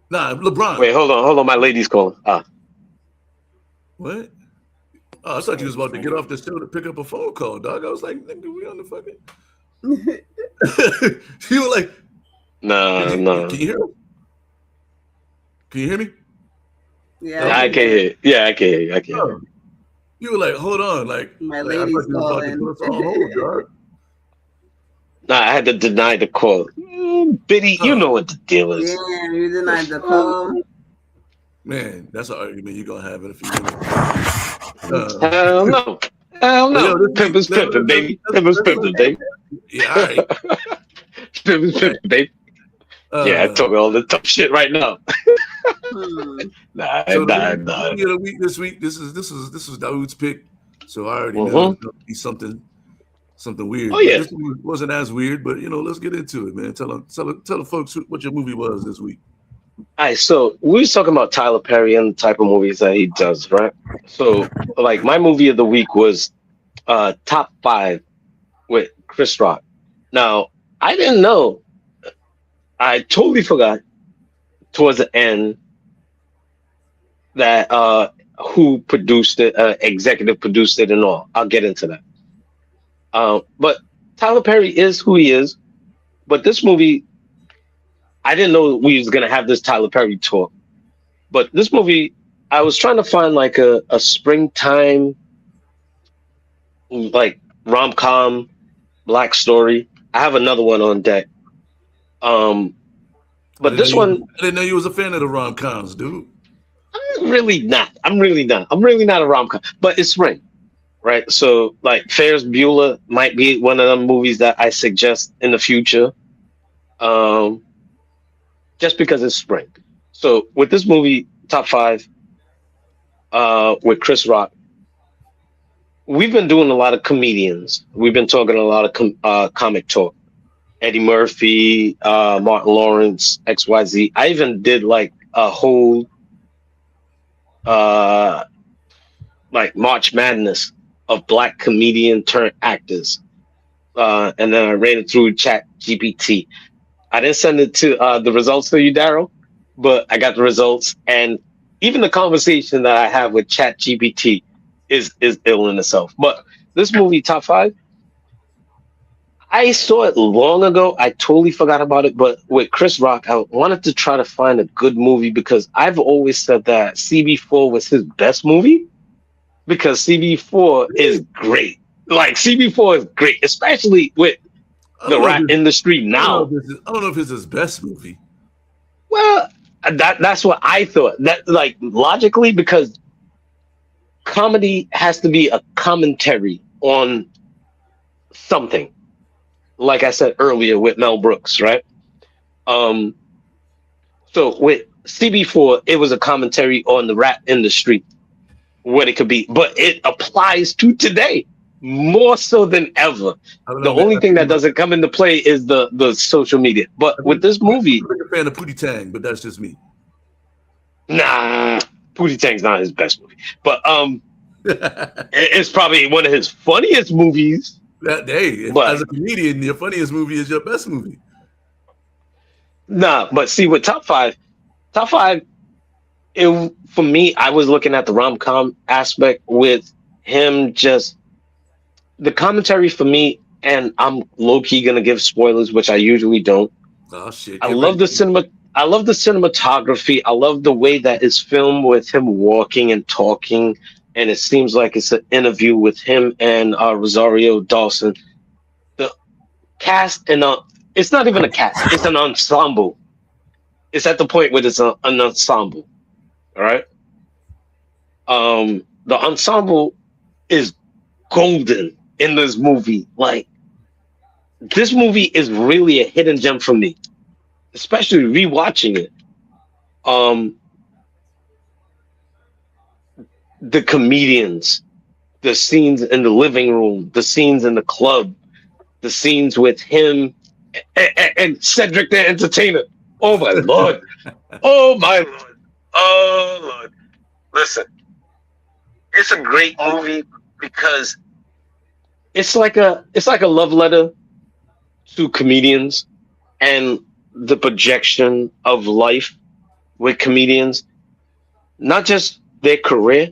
Nah, LeBron. Wait, hold on. My lady's calling. What? Oh, I thought you was about to get off the show to pick up a phone call, dog. I was like, nigga, we on the fucking. You were like, No, no. Can you hear me? Can you hear me? Yeah, I can hear. Yeah, I can hear you. I can hear you. Oh, you were like, hold on, like my I thought lady's you was about to put us on calling. hold, dog. No, I had to deny the call. Biddy, you know what the deal is. Damn, you denied the call. Man, that's an argument you're gonna have in a few minutes. Hell no. Hell Yo, no. this Pimp is pimping, baby. Pimp is pimping, baby. Yeah, all right. Pimp is pimping, baby. Yeah, I talk all the tough shit right now. Nah. The movie of the week this week. This is Dawood's pick. So I already know it's gonna be something weird. Oh yeah. This movie wasn't as weird, but let's get into it, man. Tell the folks what your movie was this week. All right, so we was talking about Tyler Perry and the type of movies that he does, right? So, like, my movie of the week was Top 5 with Chris Rock. Now, I didn't know. I totally forgot towards the end that who produced it, executive produced it and all. I'll get into that. But Tyler Perry is who he is. But this movie, I didn't know we was gonna have this Tyler Perry talk. But this movie, I was trying to find like a springtime like rom-com black story. I have another one on deck. But this one, I didn't know you was a fan of the rom-coms, dude. I'm really not. I'm really not a rom-com. But it's spring, right? So like Ferris Bueller might be one of them movies that I suggest in the future. Just because it's spring. So with this movie, Top 5, with Chris Rock, we've been doing a lot of comedians. We've been talking a lot of comic talk. Eddie Murphy, Martin Lawrence, XYZ. I even did like a whole like March Madness of black comedian turned actors. And then I ran it through Chat GPT. I didn't send it to the results to you, Daryl, but I got the results. And even the conversation that I have with Chat GPT is ill in itself. But this movie, Top 5, I saw it long ago. I totally forgot about it. But with Chris Rock, I wanted to try to find a good movie because I've always said that CB4 was his best movie because CB4 is great. Like, CB4 is great, especially with the rap industry now. I don't know if it's his best movie. Well, that's what I thought. That, like, logically, because comedy has to be a commentary on something. Like I said earlier with Mel Brooks, right? So with CB4, it was a commentary on the rap industry, what it could be, but it applies to today more so than ever. The only thing that doesn't come into play is the social media. But with this movie, I'm a fan of Pootie Tang, but that's just me. Nah, Pootie Tang's not his best movie, but it's probably one of his funniest movies. As a comedian, your funniest movie is your best movie. Nah, but see, with Top 5, for me, I was looking at the rom-com aspect with him just the commentary for me, and I'm low-key gonna give spoilers, which I usually don't. Oh shit! I love the cinematography. I love the way that it's filmed with him walking and talking. And it seems like it's an interview with him and Rosario Dawson. The cast and it's not even a cast; it's an ensemble. It's at the point where it's an ensemble. All right. The ensemble is golden in this movie. Like, this movie is really a hidden gem for me, especially rewatching it. The comedians, the scenes in the living room, the scenes in the club, the scenes with him and Cedric the Entertainer. Oh my Lord. Oh my Lord. Oh Lord. Listen, it's a great movie because it's like a love letter to comedians and the projection of life with comedians, not just their career,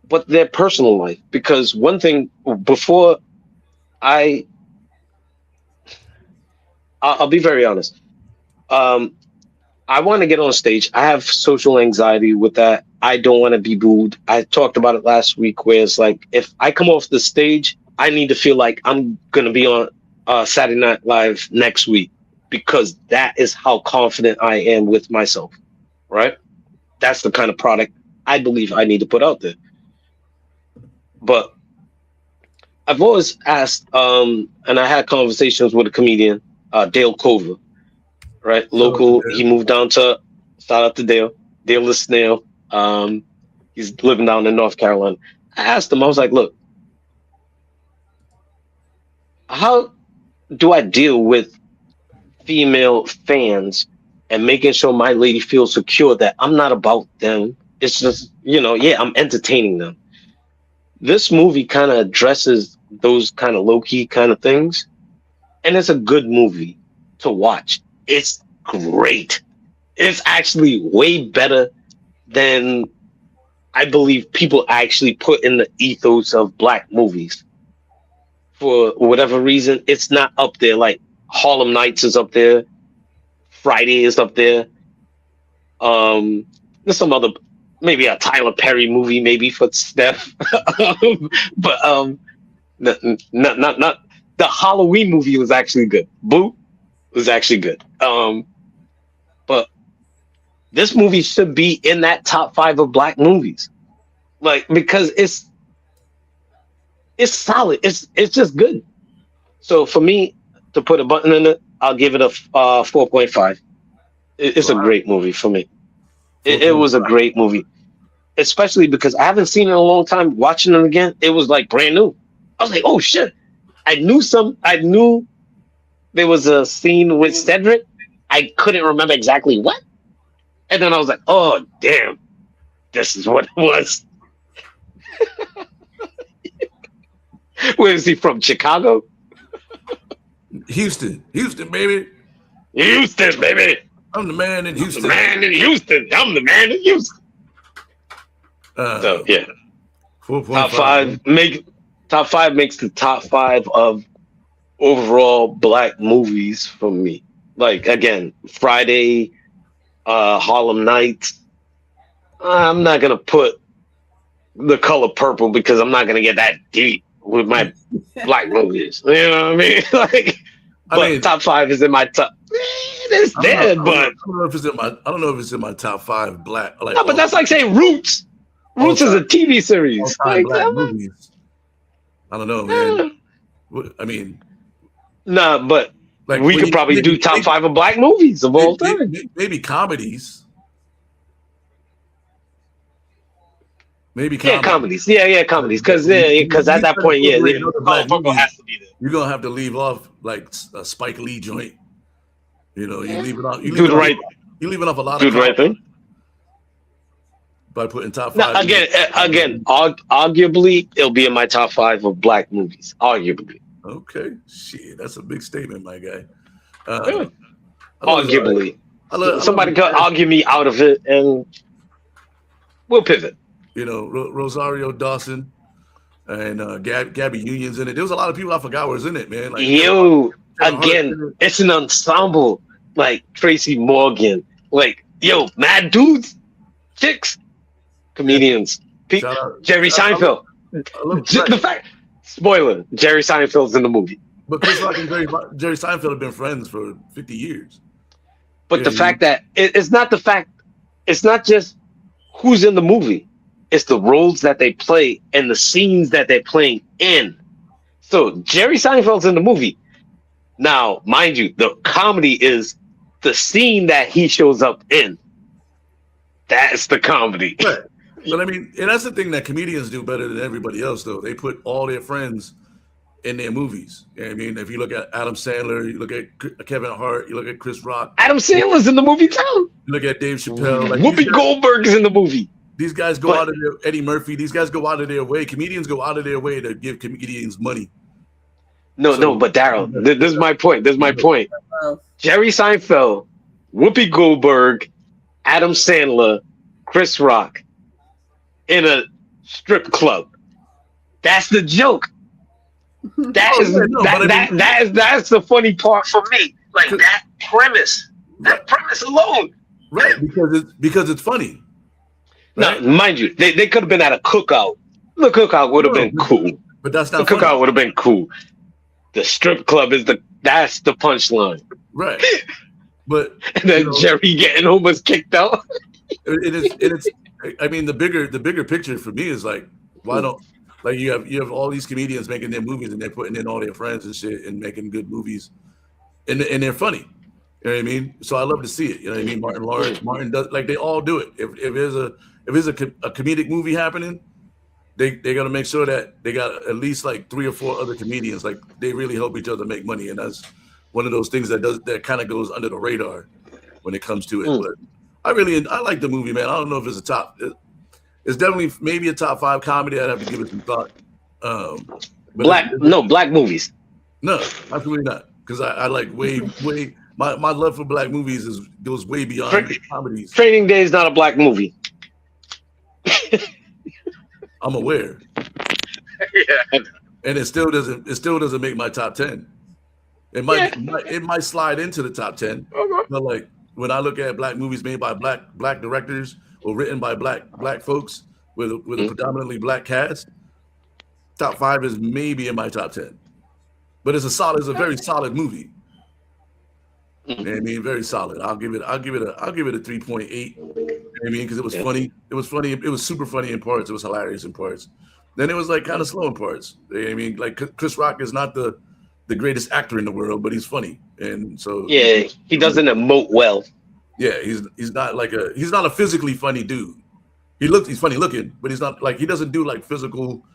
but their personal life. Because one thing before I, I'll be very honest. Um, I want to get on stage. I have social anxiety with that. I don't want to be booed. I talked about it last week, where it's like if I come off the stage, I need to feel like I'm gonna be on Saturday Night Live next week because that is how confident I am with myself. Right? That's the kind of product I believe I need to put out there. But I've always asked, and I had conversations with a comedian, Dale Cover, right? Local. He moved down to shout out to Dale. Dale the Snail. He's living down in North Carolina. I asked him, I was like, look, how do I deal with female fans and making sure my lady feels secure that I'm not about them? It's just, yeah, I'm entertaining them. This movie kind of addresses those kind of low-key kind of things, and it's a good movie to watch. It's great. It's actually way better than I believe people actually put in the ethos of black movies. For whatever reason, it's not up there. Like Harlem Nights is up there, Friday is up there. There's some other, maybe a Tyler Perry movie, maybe for Steph, but not the Halloween movie was actually good. Boo was actually good. But this movie should be in that top 5 of black movies, like because it's solid. It's just good. So for me to put a button in it, I'll give it a 4.5. It's a great movie for me. It was a great movie, especially because I haven't seen it in a long time. Watching it again, it was like brand new. I was like, oh shit! I knew there was a scene with Cedric. I couldn't remember exactly what. And then I was like, oh, damn. This is what it was. Where is he from? Chicago? Houston, baby. Houston, baby. I'm the man in Houston. I'm the man in Houston. So, yeah. 4.5. Top five makes the top 5 of overall black movies for me. Like, again, Friday, Harlem Nights. I'm not going to put The Color Purple because I'm not going to get that deep with my black movies. You know what I mean? Like, top 5 is in my top. It's dead, but I don't know if it's in my top 5 black. Like, no, but that's like saying Roots. Roots is a TV series. Like, black movies. I don't know, man. I mean, nah, but like we could probably do top 5 of black movies of all time. Maybe comedies. Yeah, comedies. Yeah, comedies. Because at that point, Purple has to be there. You're gonna have to leave off like a Spike Lee joint. You leave it off. You leaving off a lot of. Do the right thing. By putting top 5. Now, again, arguably, it'll be in my top 5 of black movies. Arguably. Okay, shit, that's a big statement, my guy. Arguably, somebody could argue me out of it, and we'll pivot. Rosario Dawson and Gabby Union's in it. There was a lot of people I forgot was in it, man. Like, again, it's an ensemble. Like Tracy Morgan, like mad dudes, chicks, comedians, Jerry Seinfeld. The fact, spoiler, Jerry Seinfeld's in the movie. But Chris Rock and Jerry Seinfeld have been friends for 50 years. But the fact that it's not just who's in the movie. It's the roles that they play and the scenes that they're playing in. So Jerry Seinfeld's in the movie. Now, mind you, the comedy is the scene that he shows up in. That's the comedy. Right. But I mean, and that's the thing that comedians do better than everybody else, though. They put all their friends in their movies. You know what I mean? If you look at Adam Sandler, you look at Kevin Hart, you look at Chris Rock. Adam Sandler's in the movie too. You look at Dave Chappelle. Like, Whoopi Goldberg is in the movie. These guys go out of their Eddie Murphy. These guys go out of their way. Comedians go out of their way to give comedians money. No, but Daryl, this is my point. Jerry Seinfeld, Whoopi Goldberg, Adam Sandler, Chris Rock in a strip club. That's the joke. That's the funny part for me. Like that premise. That premise alone. Right, because it's funny. Right? Now, mind you, they could have been at a cookout. The cookout would have been cool. But that's not the cookout would have been cool. The strip club that's the punchline. Right. But and then Jerry getting almost kicked out. It's I mean the bigger picture for me is like, why don't, like, you have all these comedians making their movies and they're putting in all their friends and shit and making good movies and they're funny. You know what I mean? So I love to see it. You know what I mean? Martin does, like, they all do it. If there's a comedic movie happening, they got to make sure that they got at least like 3 or 4 other comedians. Like, they really help each other make money, and that's one of those things that kind of goes under the radar when it comes to it. But I like the movie, man. I don't know if it's a top. It's definitely maybe a top 5 comedy. I'd have to give it some thought. Black movies. No, absolutely not. Because I like way. My love for black movies goes way beyond comedies. Training Day is not a black movie. I'm aware. Yeah. And it still doesn't make my top 10. It might slide into the top 10. But like, when I look at black movies made by black directors or written by black folks with a predominantly black cast, top 5 is maybe in my top 10. But it's a very solid movie. I mean, very solid. I'll give it a 3.8. I mean, because it was funny. It was funny. It was super funny in parts. It was hilarious in parts. Then it was like kind of slow in parts. I mean, like, Chris Rock is not the greatest actor in the world, but he's funny, and so he doesn't emote well. Yeah, he's not a physically funny dude. He's funny looking, but he's not like, he doesn't do like physical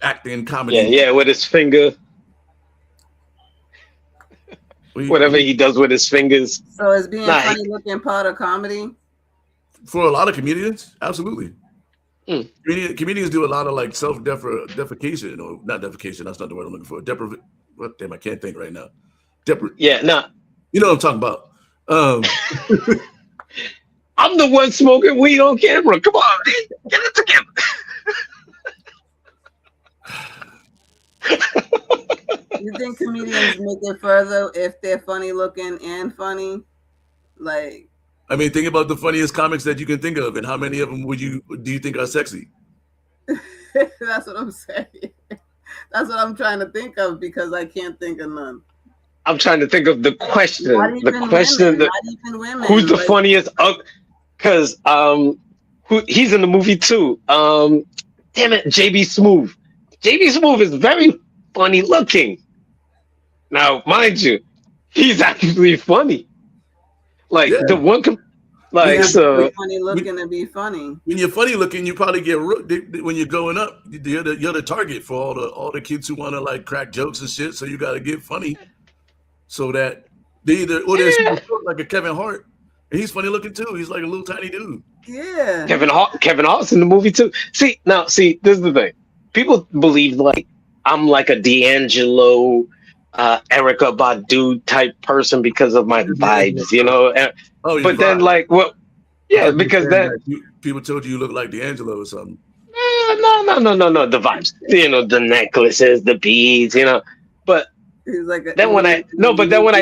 acting comedy. Yeah, with his finger. Whatever he does with his fingers. So is being funny looking part of comedy? For a lot of comedians, absolutely. Comedians do a lot of like self-defecation, or not defecation. That's not the word I'm looking for. Damn, I can't think right now. You know what I'm talking about. I'm the one smoking weed on camera. Come on, man. Get it together. You think comedians make it further if they're funny looking and funny? Like, I mean, think about the funniest comics that you can think of, and how many of them do you think are sexy? That's what I'm saying. That's what I'm trying to think of, because I can't think of none. I'm trying to think of the question. Women, who's the funniest? Because he's in the movie too. Damn it, JB Smoove. JB Smoove is very funny looking. Now, mind you, he's actually funny. Like the one, funny looking to be funny. When you're funny looking, you probably get when you're growing up. You're the target for all the kids who want to like crack jokes and shit. So you got to get funny, so that they're like a Kevin Hart, and he's funny looking too. He's like a little tiny dude. Yeah, Kevin Hart's in the movie too. See, this is the thing. People believe like I'm like a D'Angelo, Erykah Badu type person because of my vibes, you know. But then, like, well, yeah, because then people told you look like D'Angelo or something. No. The vibes, you know, the necklaces, the beads, you know. But then when I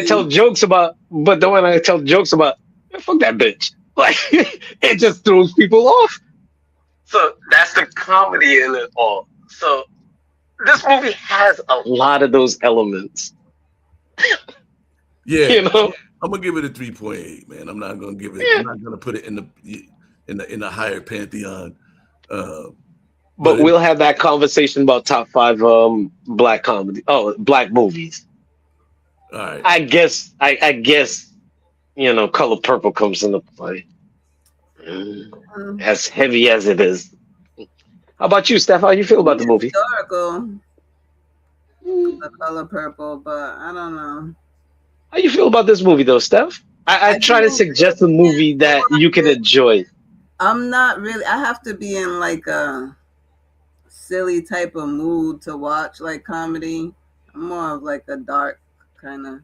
tell jokes about, man, fuck that bitch, like it just throws people off. So that's the comedy in it all. So this movie has a lot of those elements. Yeah, you know, I'm gonna give it a 3.8, man. I'm not gonna give it. Yeah. I'm not gonna put it in the higher pantheon. But we'll have that conversation about top 5 black movies. All right. I guess you know, Color Purple comes into play. As heavy as it is. How about you, Steph? How you feel about the movie? Historical. The Color Purple, but I don't know. How you feel about this movie, though, Steph? I try to suggest a movie that you can enjoy. I'm not really. I have to be in like a silly type of mood to watch like comedy. I'm more of like a dark kind of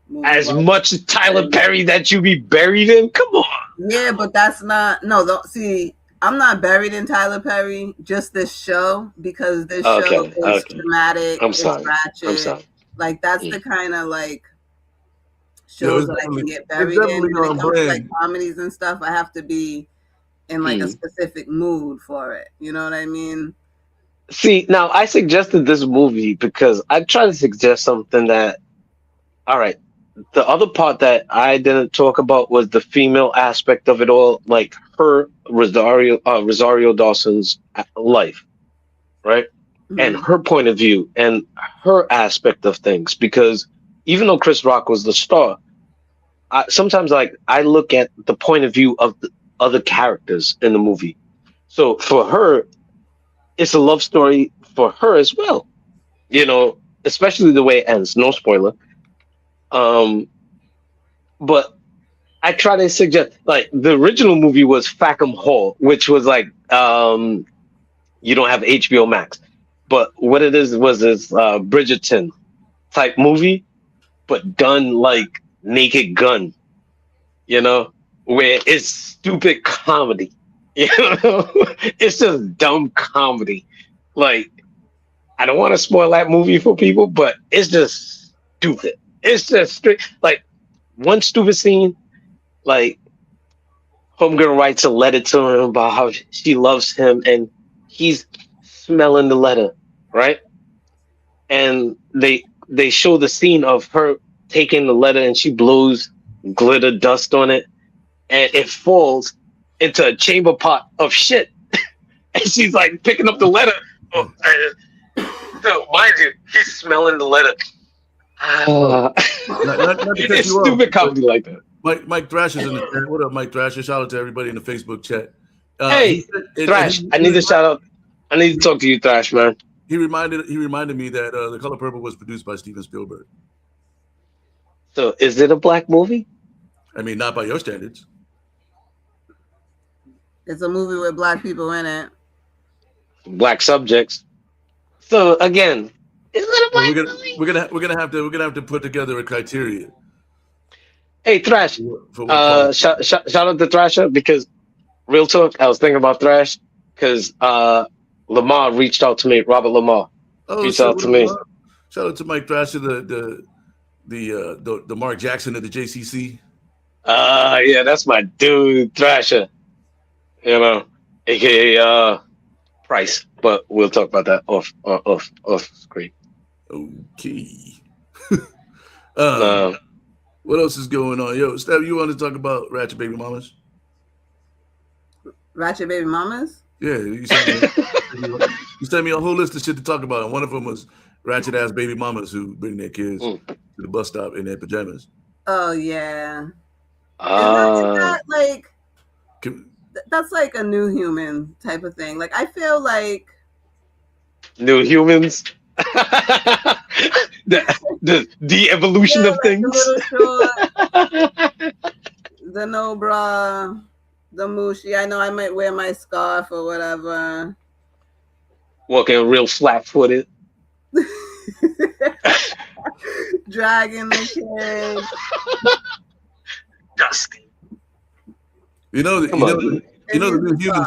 movie. As much as Tyler Perry that you be buried in? Come on. Yeah, but that's not. No, don't see. I'm not buried in Tyler Perry, just this show, because this show Okay, is okay. dramatic, I'm it's sorry. I'm ratchet. sorry. Like that's the Mm. kind of like Yo, shows that I can get it's buried in. definitely When it on comes to like brand. comedies and stuff, I have to be in like a Mm. specific mood for it. You know what I mean? See, now I suggested this movie because I tried to suggest something that, all right, the other part that I didn't talk about was the female aspect of it all, like her Rosario Dawson's life, right? And Mhm. her point of view and her aspect of things. Because even though Chris Rock was the star, sometimes like I look at the point of view of the other characters in the movie. So for her, it's a love story for her as well. You know, especially the way it ends. No spoiler. Um, but I try to suggest like the original movie was Fackham Hall, which was like you don't have HBO Max, but what it is was this Bridgerton type movie, but done like Naked Gun, you know, where it's stupid comedy. You know, it's just dumb comedy. Like I don't want to spoil that movie for people, but it's just stupid. It's just straight like one stupid scene, like homegirl writes a letter to him about how she loves him, and he's smelling the letter, right? And they show the scene of her taking the letter, and she blows glitter dust on it, and it falls into a chamber pot of shit, and she's like picking up the letter. Oh, so mind you, he's smelling the letter. Bro, Ah. not to cut It's you off, stupid but comedy like that. Mike Thrasher's in the chat. What up, Mike Thrasher? Shout out to everybody in the Facebook chat. He Hey, said, and Thrash, I need to shout out. I need to talk to you, Thrash, man. he reminded me that The Color Purple was produced by Steven Spielberg. So, is it a black movie? I mean, not by your standards. It's a movie with black people in it. Black subjects. So again, is it a Well, black movie? we're gonna have to put together a criteria Hey, Thrash. for what qualifies. Shout out to Thrasher because real talk, I was thinking about Thrash because Lamar reached out to me. Robert Lamar Oh reached shit! out What to up, me. Mark? Shout out to Mike Thrasher, the Mark Jackson of the JCC. Yeah, that's my dude, Thrasher. You know, aka Price. But we'll talk about that off screen. Okay. Um, What else is going on? Yo, Steph, you want to talk about Ratchet Baby Mamas? Ratchet Baby Mamas? Yeah, you sent me a whole list of shit to talk about, and one of them was ratchet ass baby mamas who bring their kids mm. to the bus stop in their pajamas. Oh yeah. Is uh, that like Can- that's like a new human type of thing? Like I feel like New humans. The evolution yeah, of like things. the little short, the no bra, the mushi. I know I might wear my scarf or whatever. Walking real flat footed. Dragging the kid. Dusty. you know, Come you on, know, dude. you know, the new humans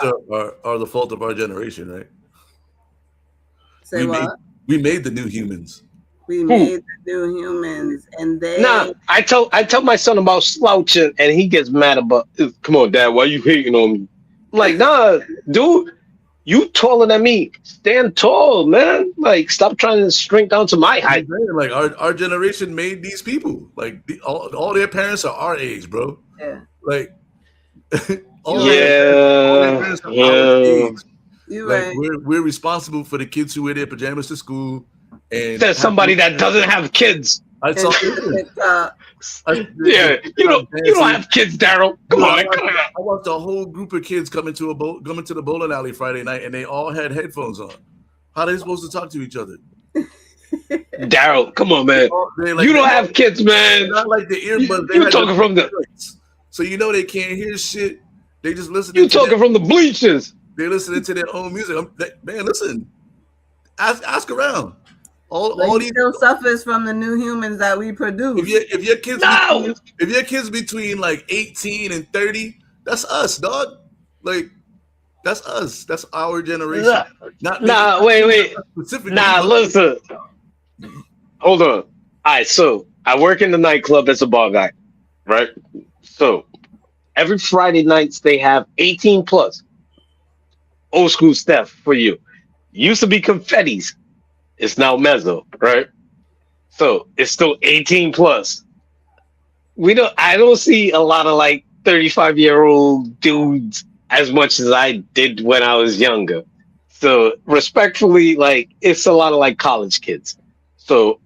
are the fault of our generation, right? Say what? We made the new humans. We Who? made the new humans, and Nah, I tell my son about slouching, and he gets mad about. Come on, Dad, why you hating on me? I'm like, nah, dude, you taller than me. Stand tall, man. Like, stop trying to shrink down to my height. Like our generation made these people. Like all their parents are our age, bro. Yeah. Like all You're their Yeah, parents are our yeah. age. You Like right. we're responsible for the kids who wear their pajamas to school. And There's somebody that doesn't have kids. I saw. Yeah, you don't have kids, Daryl. Come on, man. I watched a whole group of kids coming to the bowling alley Friday night, and they all had headphones on. How are they supposed to talk to each other? Daryl, come on, man. You don't have kids, man. Not like the earbuds. You talking from the? So you know they can't hear shit. They just listen. You talking from the bleachers? They're listening to their own music. Man, listen. Ask around. All these still suffers from the new humans that we produce. If your kids between like 18 and 30, that's us, dog. Like That's us. That's our generation. Nah, Not me. nah, Not you wait. specifically, Nah, but listen. Hold on. All right, so I work in the nightclub as a bar guy, right? So every Friday nights they have 18 plus old school stuff for you. Used to be confettis. It's now mezzo, right? So it's still 18 plus. We don't I don't see a lot of like 35-year-old dudes as much as I did when I was younger. So respectfully, like it's a lot of like college kids. So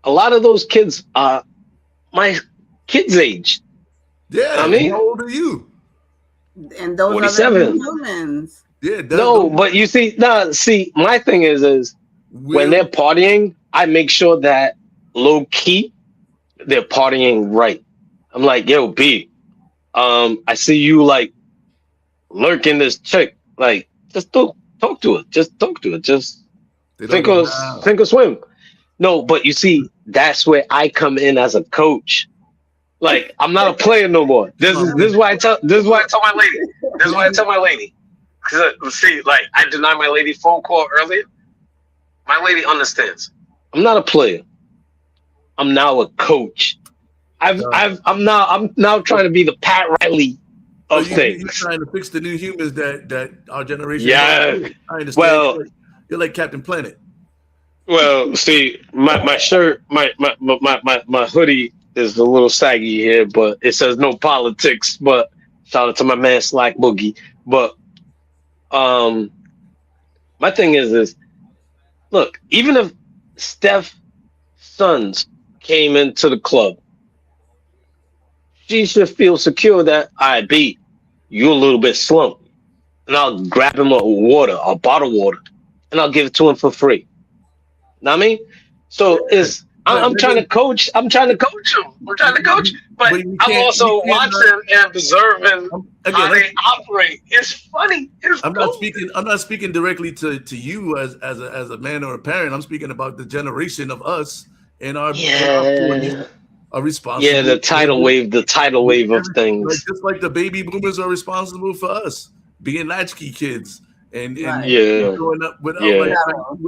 a lot of those kids are my kids' age. I yeah. And how mean, old are you? And those are the 47. humans. Yeah, that No, those but you see, nah, see, my thing is when will. they're partying, I make sure that low key they're partying right. I'm like, yo, B, I see you like lurking this chick. Like, just talk to her. Just talk to her. Just They don't know how. sink or swim. No, but you see, that's where I come in as a coach. Like, I'm not a player no more. Come on, This man. is why I tell my lady. This is why I tell my lady. 'Cause, see, like I denied my lady phone call earlier. My lady understands. I'm not a player. I'm now a coach. Uh, I'm now trying to be the Pat Riley so of you things. trying to fix the new humans that our generation has. Yeah. I understand. Well, You're like Captain Planet. see, my shirt, my hoodie is a little saggy here, but it says no politics. But shout out to my man Slack Boogie. But um, my thing is look, even if Steph Sons came into the club, she should feel secure that I beat you a little bit slumped, and I'll grab him a bottle of water, and I'll give it to him for free. Know what I mean? So is But I'm trying to coach. I'm trying to coach him. I'm trying to coach, but but you I'm can't. You also can't. watching and observing how Again, they operate. It's funny. It's I'm not cool. speaking. I'm not speaking directly to you as a man or a parent. I'm speaking about the generation of us in our 40s Yeah, are yeah. responsible The tidal wave of like things. just like the baby boomers are responsible for us being latchkey kids and Right. Yeah, growing up without like yeah. Pharaoh.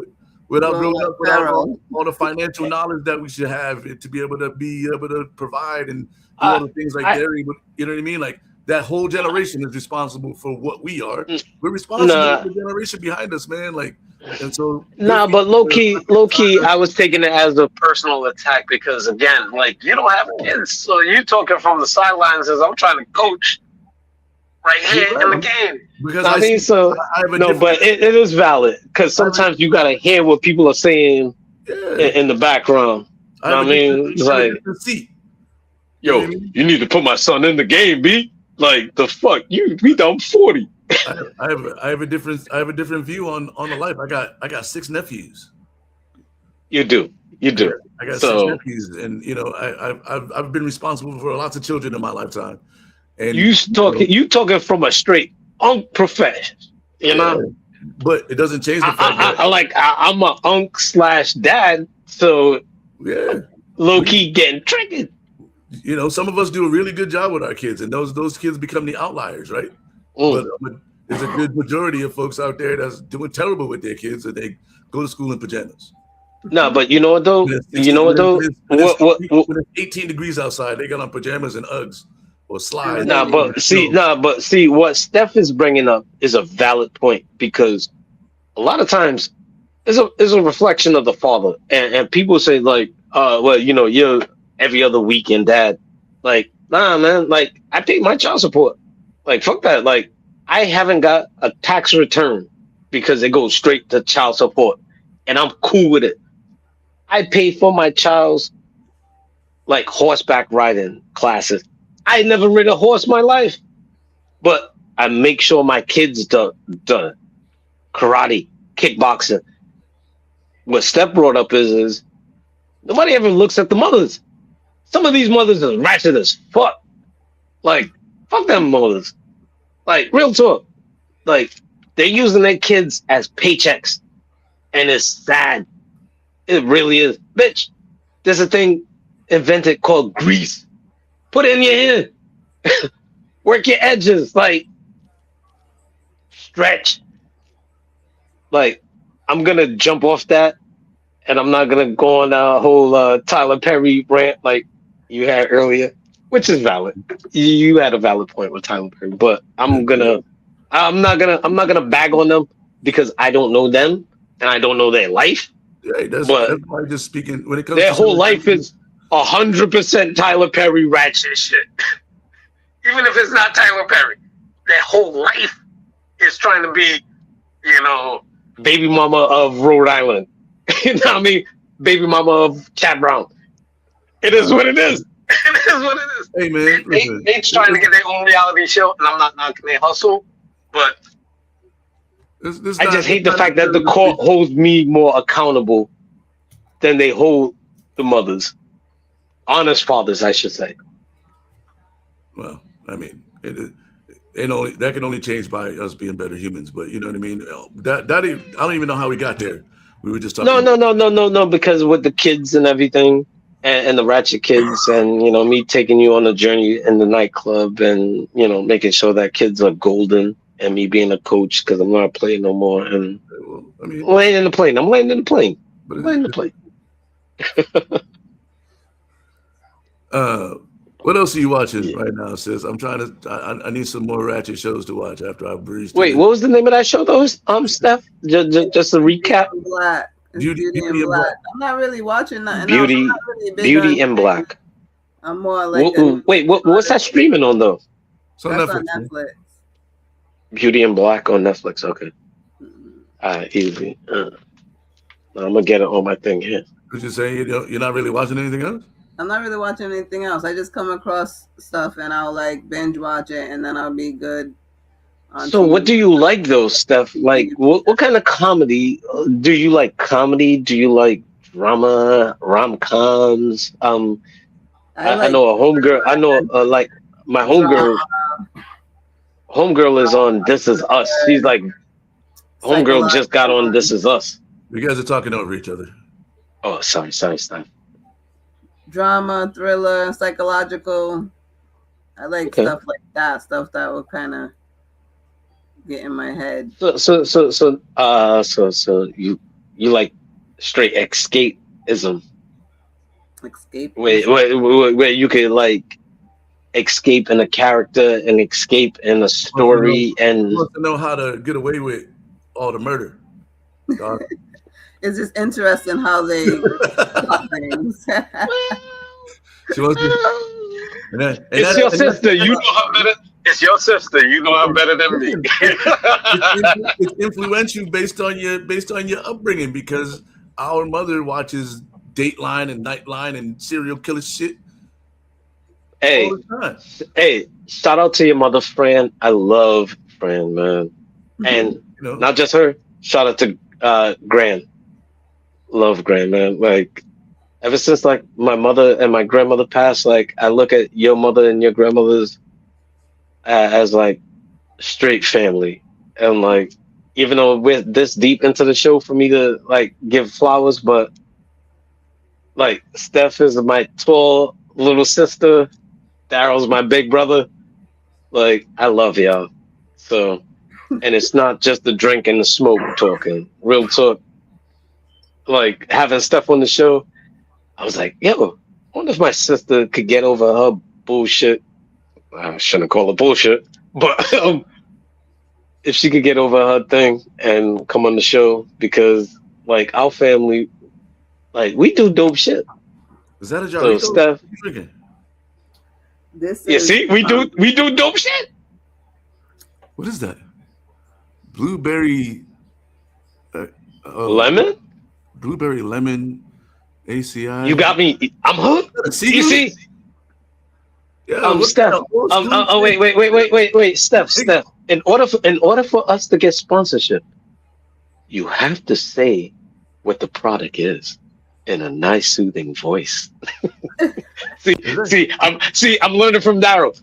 without Little growing like up without Pharaoh. all the financial knowledge that we should have to be able to provide and do all I, the things like I, dairy. You know what I mean? Like that whole generation is responsible for what we are. We're responsible nah, for the generation behind us, man. Like, and so good nah. for you But to low key, us. I was taking it as a personal attack because again, like you don't have kids, so you talking from the sidelines as I'm trying to coach right You're here in the right. game. Because I I mean, see so I have a no, different but it is valid because I have a, sometimes you gotta hear what people are saying yeah. in the background. I have Know a what I different mean? It's I have a like, different seat. You know what yo, I mean? you need to put my son in the game, B. Like the fuck, we down 40. I have a different view on the life. I got six nephews. You do, you I got do. I got six So nephews, and you know I've been responsible for lots of children in my lifetime, and you talking from a straight unk profession, you yeah, know? but it doesn't change the fact that I'm a unk slash dad, so yeah, low we key getting triggered. you know some of us do a really good job with our kids, and those kids become the outliers, right? Mm. But there's a good majority of folks out there that's doing terrible with their kids, and they go to school in pajamas. No, but you know what though? When it's You 16, know what though? What when it's 18 degrees outside, they got on pajamas and Uggs or And when slides. they leave. But see, what Steph is bringing up is a valid point because a lot of times it's a reflection of the father, and people say like, well, you know, you're every other weekend dad. Like, nah, man. Like, I pay my child support. Like, fuck that. Like, I haven't got a tax return because it goes straight to child support, and I'm cool with it. I pay for my child's like horseback riding classes. I never rid a horse in my life, but I make sure my kids done karate, kickboxing. What Steph brought up is nobody ever looks at the mothers. Some of these mothers are ratchet as fuck. Like, fuck them mothers. Like, real talk. Like, they're using their kids as paychecks. And it's sad. It really is. Bitch, there's a thing invented called grease. Put it in your hair. Work your edges. Like, stretch. Like, I'm gonna jump off that, and I'm not gonna go on a whole Tyler Perry rant like you had earlier, which is valid. You had a valid point with Tyler Perry, but I'm not gonna bag on them because I don't know them and I don't know their life. Yeah, But that's why just speaking when it comes their to whole certain life is 100% Tyler Perry ratchet shit. Even if it's not Tyler Perry, their whole life is trying to be, baby mama of Rhode Island. You know what I mean? Baby mama of Chad Brown. It is what it is. It is what it is. Hey man, listen, They trying to get their own reality show, and I'm not knocking their hustle, but I just hate the fact that the court holds me more accountable than they hold the mothers. Honest fathers, I should say. Well, I mean, that can only change by us being better humans. But you know what I mean. I don't even know how we got there. We were just talking. No. Because with the kids and everything, and the ratchet kids, and me taking you on a journey in the nightclub, and making sure that kids are golden, and me being a coach because I'm not playing no more, and Well, I mean, laying in the plane. I'm laying in the plane. but Laying in the plane. what else are you watching Yeah. right now, sis? I'm trying to. I need some more ratchet shows to watch after I breezed. Wait, what was the name of that show? Those Steph. Just a recap. Black. It's Beauty and Black. I'm not really watching nothing. Beauty, I'm not really big Beauty on in Black. I'm more like What's that streaming on though? So that's Netflix. on man. Netflix. Beauty in Black on Netflix. Okay, easy. I'm gonna get it on my thing here. What you saying? You're not really watching anything else? I'm not really watching anything else. I just come across stuff and I'll like binge watch it and then I'll be good. So, what do you like though, Steph? Like, what kind of comedy do you like? Comedy? Do you like drama, rom-coms? I know a homegirl. I know like my homegirl. Homegirl is on This Is Us. She's like, homegirl just got on This Is Us. You guys are talking over each other. Oh, sorry, Steph. Drama, thriller, psychological. I like stuff like that. Stuff that will kind of get in my head. So you like straight escapism? Escape. Where you could like escape in a character and escape in a story and wants to know how to get away with all the murder. It's just interesting how they plot things. She wants to, it's your sister. You know her better. It's your sister. You know her better than me. It's influential based on your upbringing because our mother watches Dateline and Nightline and serial killer shit. Hey, shout out to your mother, Fran. I love Fran, man, and not just her. Shout out to Gran. Love Gran, man. Like ever since like my mother and my grandmother passed, like I look at your mother and your grandmother's as like straight family, and like even though we're this deep into the show for me to like give flowers, but like Steph is my tall little sister, Daryl's my big brother. Like I love y'all. So, and it's not just the drink and the smoke talking. Real talk. Like having Steph on the show, I was like, yo, I wonder if my sister could get over her bullshit. I shouldn't call it bullshit, but if she could get over her thing and come on the show, because like our family, like we do dope shit. Is that a job? So Steph, See, we do dope shit. What is that? Blueberry lemon? Blueberry lemon ACI. You got me. I'm hooked. See, you see? Yeah, Steph. Wait, Steph. In order for us to get sponsorship, you have to say what the product is in a nice, soothing voice. I'm learning from Daryl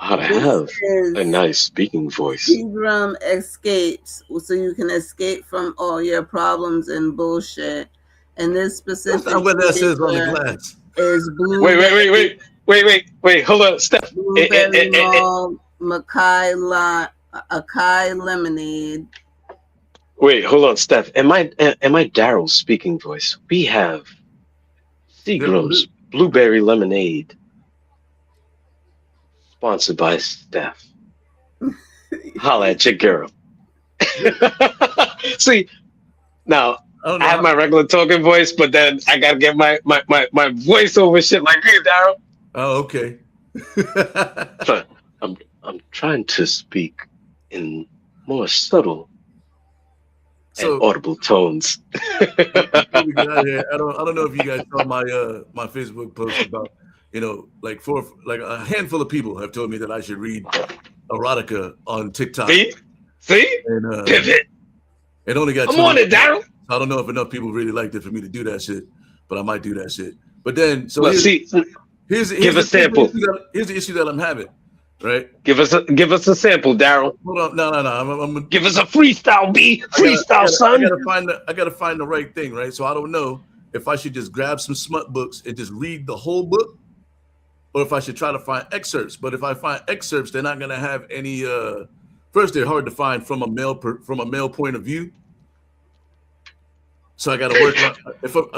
how to have a nice speaking voice. Seagram escapes, so you can escape from all your problems and bullshit. And this specific that's not what that says on the glass. Is blue. Wait, hold on, Steph. Blueberry malt, Mackay Acai lemonade. Wait, hold on, Steph. Am I Daryl's speaking voice? We have Yeah, bro, Seagram's blueberry lemonade, sponsored by Steph. Holla at your girl. See, now I don't I know. have my regular talking voice, but then I gotta get my voiceover shit like you, Daryl. Oh, okay. So I'm trying to speak in more subtle and So audible tones. before we get out of here, I don't know if you guys saw my my Facebook post about like like a handful of people have told me that I should read erotica on TikTok, See, and pivot. it only got I'm on 20. it, Daryl. I don't know if enough people really liked it for me to do that shit, but I might do that shit. But then, so Well, see, give a sample. here's the issue that I'm having, right? Give us a sample, Daryl. Hold on, no. I'm Give us a freestyle, B. Freestyle, son. I gotta find the right thing, right? So I don't know if I should just grab some smut books and just read the whole book, or if I should try to find excerpts. But if I find excerpts, they're not gonna have any. First, they're hard to find from a male point of view. So I got to work.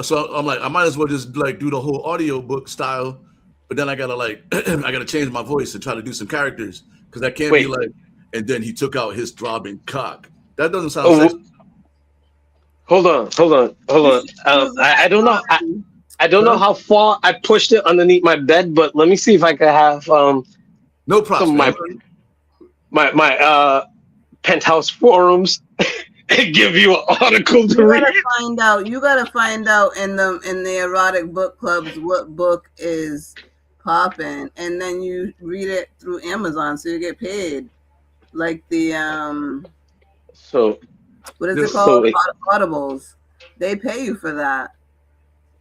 So I'm like, I might as well just like do the whole audio book style, but then I gotta like, I gotta change my voice and try to do some characters because I can't be like. And then he took out his throbbing cock. That doesn't sound sexy. Hold on. I don't know. I don't know how far I pushed it underneath my bed, but let me see if I can have no problem. My penthouse forums and give you an article to read. You gotta find out in the erotic book clubs what book is popping, and then you read it through Amazon, so you get paid. Like the So what is it called? Audibles. They pay you for that.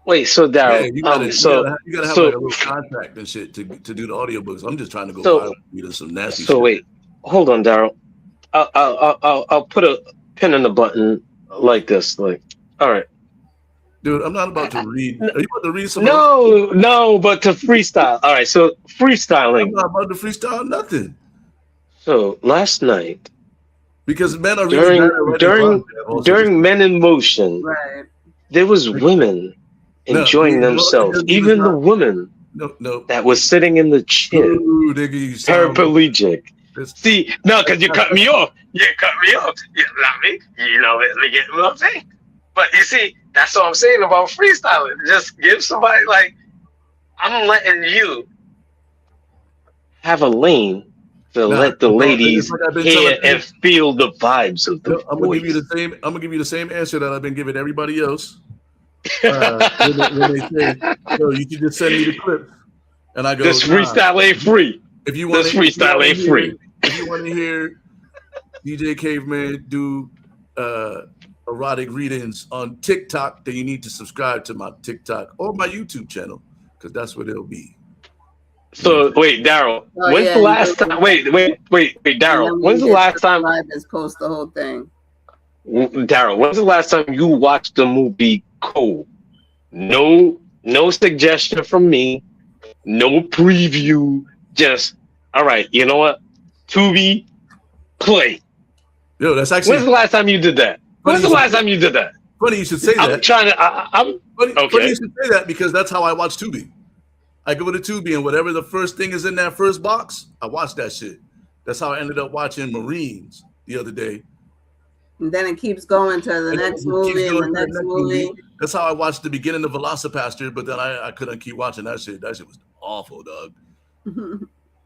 Wait, so Daryl, you gotta have like a little contract and shit to do the audiobooks. I'm just trying to go read some nasty. So shit. wait, hold on, Daryl. I'll put a pin in the button like this. Like, all right, dude, I'm not about to read. Are you about to read some? No, but to freestyle. All right, so freestyling. I'm not about to freestyle nothing. So last night, because men are during Men in Motion, right? There was women enjoying themselves, even the women that was sitting in the chair, paraplegic. See, no, because you cut me off. You cut me off. You know what I mean? Let me get what I'm saying. But you see, that's what I'm saying about freestyling. Just give somebody I'm letting you have a lane to let the ladies hear and feel the vibes of the voice. I'm gonna give you the same answer that I've been giving everybody else. When they say, you can just send me the clips, and I go, this freestyle ain't free. If you want freestyle ain't free. If you want to hear DJ Caveman do erotic readings on TikTok, then you need to subscribe to my TikTok or my YouTube channel, because that's where they'll be. So wait, Daryl. When's the last time? Wait, Daryl. When's the last time? Just post the whole thing. Daryl, when's the last time you watched the movie Cole? No suggestion from me. No preview. Just all right. You know what? Tubi, play. Yo, that's actually. When's the last time you did that? When's the last time you did that? Funny you should say that. I'm trying to. I'm funny, okay. Funny you should say that because that's how I watch Tubi. I go to Tubi and whatever the first thing is in that first box, I watch that shit. That's how I ended up watching Marines the other day. And then it keeps going to the next movie and the next movie. That's how I watched the beginning of Velocipaster, but then I couldn't keep watching that shit. That shit was awful, dog.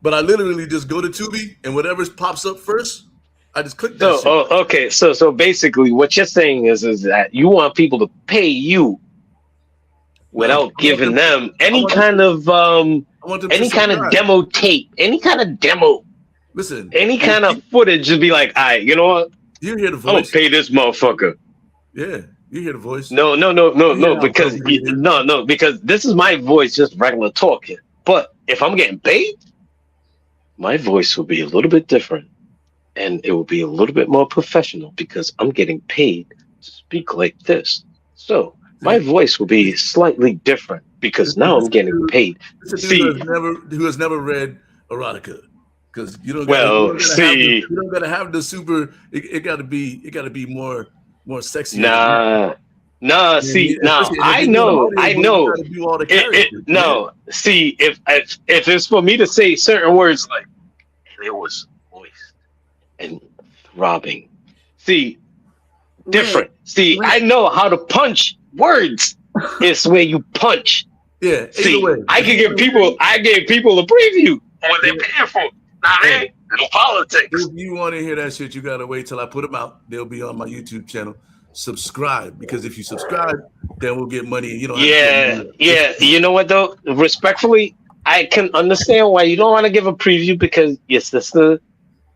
But I literally just go to Tubi and whatever pops up first, I just click that shit. Okay. So basically what you're saying is that you want people to pay you without giving them any kind of demo tape, any kind of demo. Listen, any kind of footage to be like, all right, you know what? You hear the voice. I'm gonna pay this motherfucker. Yeah, you hear the voice. No, because this is my voice, just regular talking. But if I'm getting paid, my voice will be a little bit different, and it will be a little bit more professional because I'm getting paid to speak like this. So my voice will be slightly different because now I'm getting paid. Who has never read erotica. because you don't Well, you don't gotta have the super. It gotta be more sexy. nah. You know what I mean? Now Especially, and if I you're doing an know, audio book, you gotta do all the characters. no. See, if it's for me to say certain words like, and it was moist and throbbing. See, different. See, I know how to punch words. It's where you punch. Yeah. See, Either way, I gave people a preview on what they're paying for. Nah, man, no politics. If you want to hear that shit, you gotta wait till I put them out. They'll be on my YouTube channel. Subscribe, because if you subscribe, then we'll get money. And you don't. Yeah. You know what though? Respectfully, I can understand why you don't want to give a preview, because your sister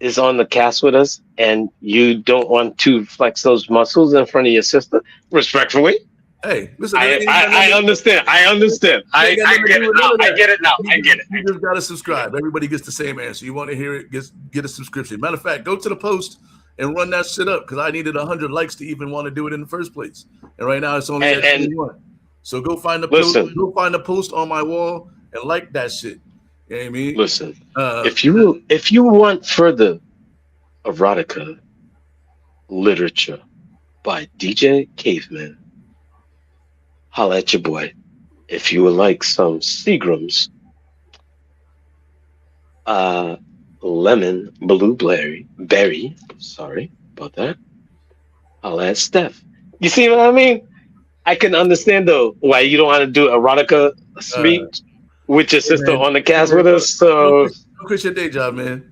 is on the cast with us, and you don't want to flex those muscles in front of your sister. Respectfully. Hey, listen. I understand. I get it now. You just gotta subscribe. Everybody gets the same answer. You want to hear it? Get a subscription. Matter of fact, go to the post and run that shit up, because I needed 100 likes to even want to do it in the first place. And right now it's only at 21. So go find the post. Go find the post on my wall and like that shit. You know what I mean? Listen, if you want further erotica literature by DJ Caveman, holla at your boy. If you would like some Seagrams, lemon berry, sorry about that, holla at Steph. You see what I mean? I can understand though why you don't want to do erotica speech with your sister on the cast with us. So don't quit your day job, man.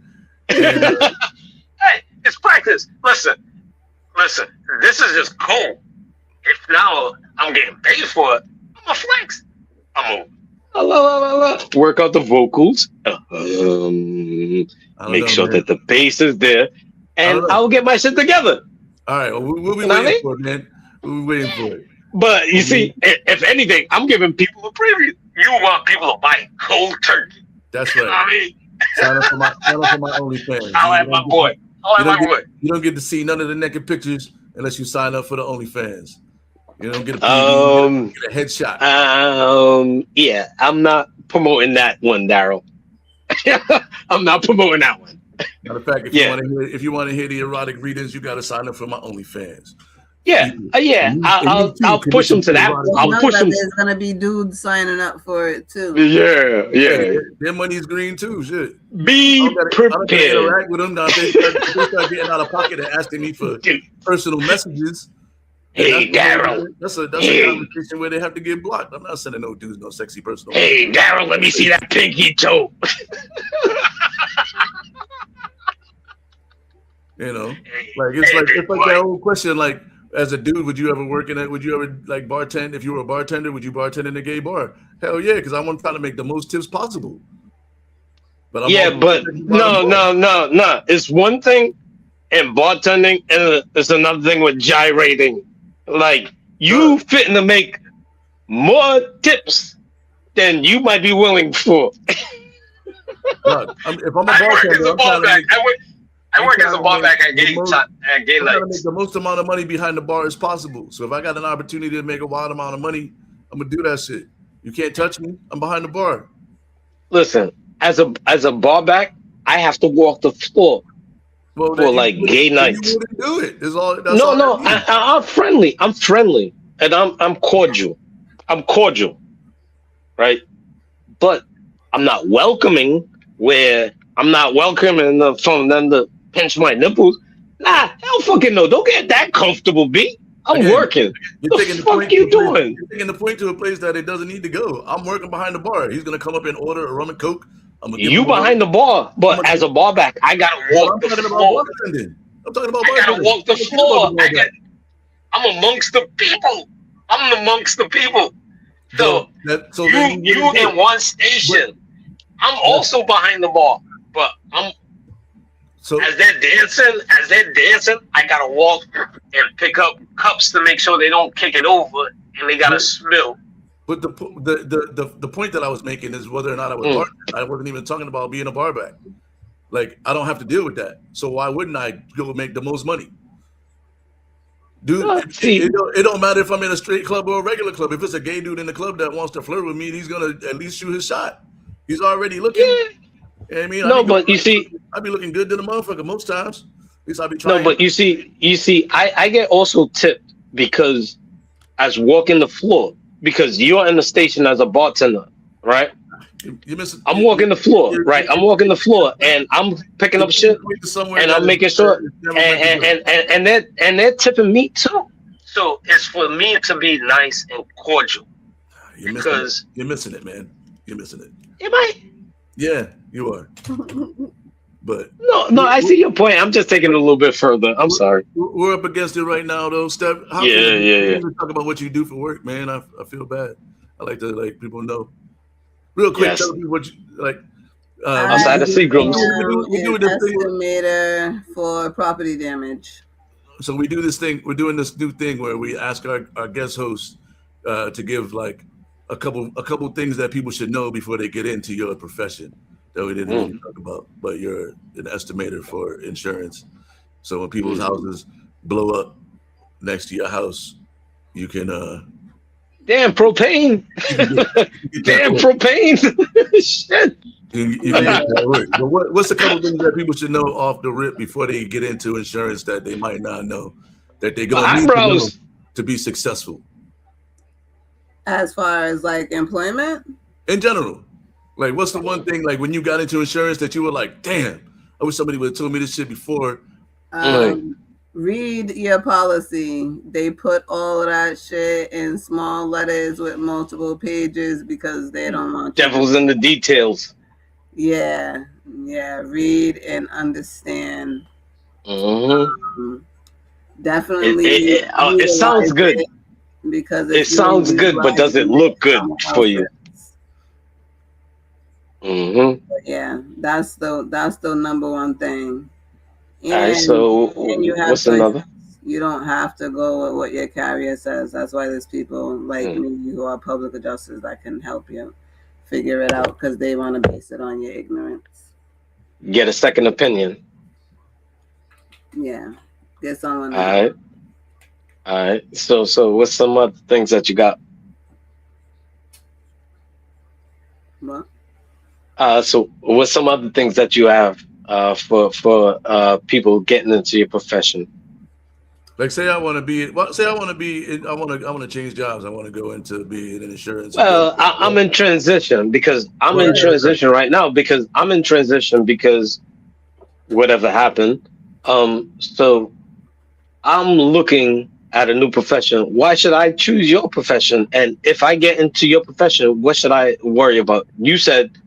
And, hey, it's practice. Listen. This is just cool. If now I'm getting paid for it, I'm a flex. I'm a work out the vocals. Make sure that the bass is there, and I'll get my shit together. All right, well, we'll be waiting for it, man. We'll be waiting for it. But you see, if anything, I'm giving people a preview. You want people to buy cold turkey. That's right. You know what I mean? Sign up for my OnlyFans. I like my boy. You don't get to see none of the naked pictures unless you sign up for the OnlyFans. You don't get a preview, you get a headshot. Yeah, I'm not promoting that one, Daryl. I'm not promoting that one. Matter of fact, if you want to hear the erotic readings, you got to sign up for my OnlyFans. Yeah. I'll push them to that. I'll push them. There's gonna be dudes signing up for it too. Yeah. Their money's green too. Shit. Be prepared. I don't interact with them now. They start getting out of pocket and asking me for personal messages. Hey, Daryl. That's a conversation where they have to get blocked. I'm not sending no dudes no sexy personal. Hey, Daryl, let me see that pinky toe. You know, like it's like that whole question. Like, as a dude, would you ever like bartend? If you were a bartender, would you bartend in a gay bar? Hell yeah, because I want to try to make the most tips possible. But no. It's one thing in bartending, and it's another thing with gyrating. Like, you fitting to make more tips than you might be willing for. Look, if I'm a bartender, I work as a barback at gay nights. I'm trying to make the most amount of money behind the bar as possible. So if I got an opportunity to make a wild amount of money, I'm gonna do that shit. You can't touch me. I'm behind the bar. Listen, as a barback, I have to walk the floor for like gay nights. You wouldn't do it. I'm friendly. I'm friendly, and I'm cordial. I'm cordial, right? But I'm not welcoming. Where I'm not welcoming from them to pinch my nipples. Nah, hell fucking no. Don't get that comfortable, B. I'm working. What the fuck you doing? You're taking the point to a place that it doesn't need to go. I'm working behind the bar. He's gonna come up and order a rum and coke. You behind the bar, but as a barback, I gotta walk the floor. I'm talking about I gotta walk the floor. I'm amongst the people. I'm amongst the people. So you in one station. I'm also behind the bar, but as they're dancing, I gotta walk and pick up cups to make sure they don't kick it over and they gotta spill. But the point that I was making is whether or not I was bartending. I wasn't even talking about being a barback. Like, I don't have to deal with that. So why wouldn't I go make the most money? Dude, it don't matter if I'm in a straight club or a regular club. If it's a gay dude in the club that wants to flirt with me, he's gonna at least shoot his shot. He's already looking. You know what I mean? No, but you see, I be looking good to the motherfucker most times. At least I be no, trying. but you see, I get also tipped because as walking the floor because you're in the station as a bartender, right? You miss I'm walking the floor, right? I'm walking the floor and I'm picking up shit somewhere and that I'm is making sure never meant to go. and they're tipping me too. So it's for me to be nice and cordial You're missing it. because You're missing it, man. You're missing it. am I? Yeah, you are. But No, I see your point. I'm just taking it a little bit further. I'm sorry. we're up against it right now, though. Steph, how can Yeah. you talk about what you do for work, man? I feel bad. I like to people know. Real quick, Yes. tell people what you like. I Outside of Seagrams. We am do an this thing. estimator for property damage. So we do this thing. We're doing this new thing where we ask our guest hosts to give like a couple things that people should know before they get into your profession that we didn't really talk about. But you're an estimator for insurance. So when people's houses blow up next to your house, you can Damn propane. get Damn that propane. Shit. you can get that work. But what's a couple things that people should know off the rip before they get into insurance that they might not know that they're My gonna need to know eyebrows. to be successful As far as like employment, in general? Like, what's the one thing like when you got into insurance that you were like, damn, I wish somebody would have told me this shit before. read your policy. They put all of that shit in small letters with multiple pages because they don't want you Devil's in the details. Yeah, read and understand. Definitely. It sounds good. Because it sounds good, but does it look good for you? Yeah, that's the number one thing. And, all right, so and you have what's choices. another? You don't have to go with what your carrier says. That's why there's people like me who are public adjusters that can help you figure it out because they want to base it on your ignorance. Get a second opinion. Yeah, get someone. All right. So what's some other things that you got? What? So what's some other things that you have for people getting into your profession? Like, say I want to change jobs. I want to go into being an insurance. Well, I'm in transition because I'm in transition right now because whatever happened. So I'm looking at a new profession. Why should I choose your profession? And if I get into your profession, what should I worry about? You said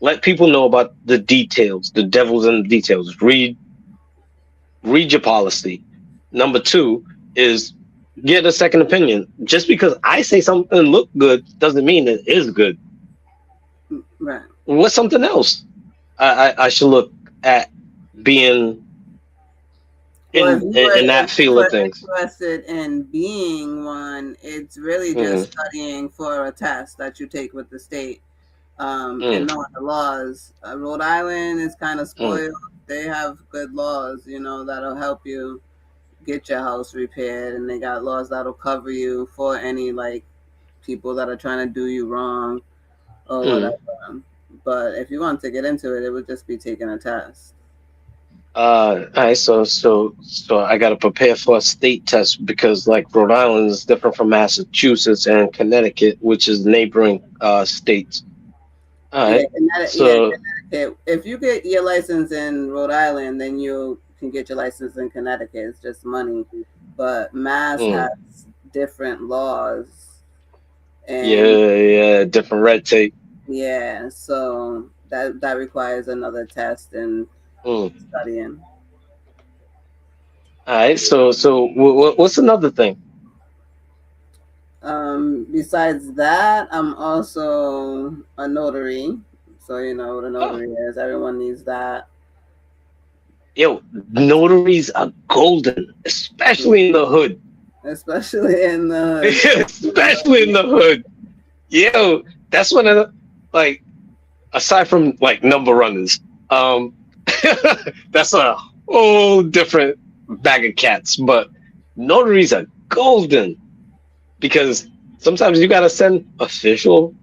let people know about the details, the devil's in the details. Read your policy. Number 2 is get a second opinion. Just because I say something look good doesn't mean it is good. Right. What's something else I should look at being in that field of things? Interested in being one, it's really just studying for a test that you take with the state and knowing the laws. Rhode Island is kind of spoiled. They have good laws, that'll help you get your house repaired, and they got laws that'll cover you for any like people that are trying to do you wrong or whatever. But if you want to get into it, it would just be taking a test. All right, so I got to prepare for a state test because like Rhode Island is different from Massachusetts and Connecticut, which is neighboring states. All right, Connecticut. If you get your license in Rhode Island, then you can get your license in Connecticut. It's just money, but Mass has different laws. And different red tape. Yeah, so that requires another test and studying. All right, so what's another thing? Besides that, I'm also a notary. So you know what a notary is. Everyone needs that. Yo, notaries are golden, especially in the hood. Especially in the hood. Yo, that's one of the, like, aside from like number runners, that's a whole different bag of cats. But notaries are golden because sometimes you gotta send official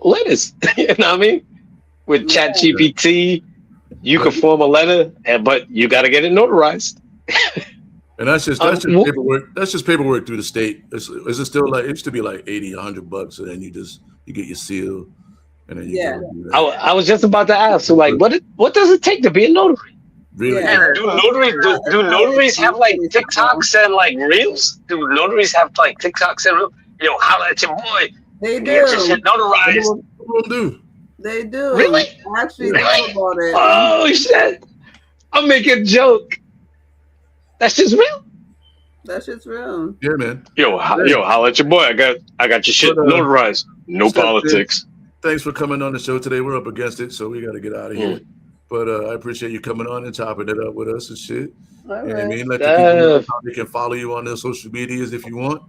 letters. You know what I mean? With Yeah. ChatGPT, you can form a letter, but you got to get it notarized. And that's just paperwork. That's just paperwork through the state. Is it still like it used to be like $80, $100, and then you get your seal, and then you Yeah. go do that. I was just about to ask, so like, what does it take to be a notary? Really? Yeah. Do notaries have like TikToks and like reels? Do notaries have like TikToks and reels? Yo, holla at your boy. They Get your shit do. notarized. What do? They do. Really? I actually Really? thought about it. Oh shit! I'm making a joke. That's just real. That shit's real. Yeah, man. Yo, holla at your boy. I got your shit notarized. No Step politics. Thanks for coming on the show today. We're up against it, so we got to get out of here. But I appreciate you coming on and chopping it up with us and shit. All And I right. mean, let the people know how they can follow you on their social medias if you want.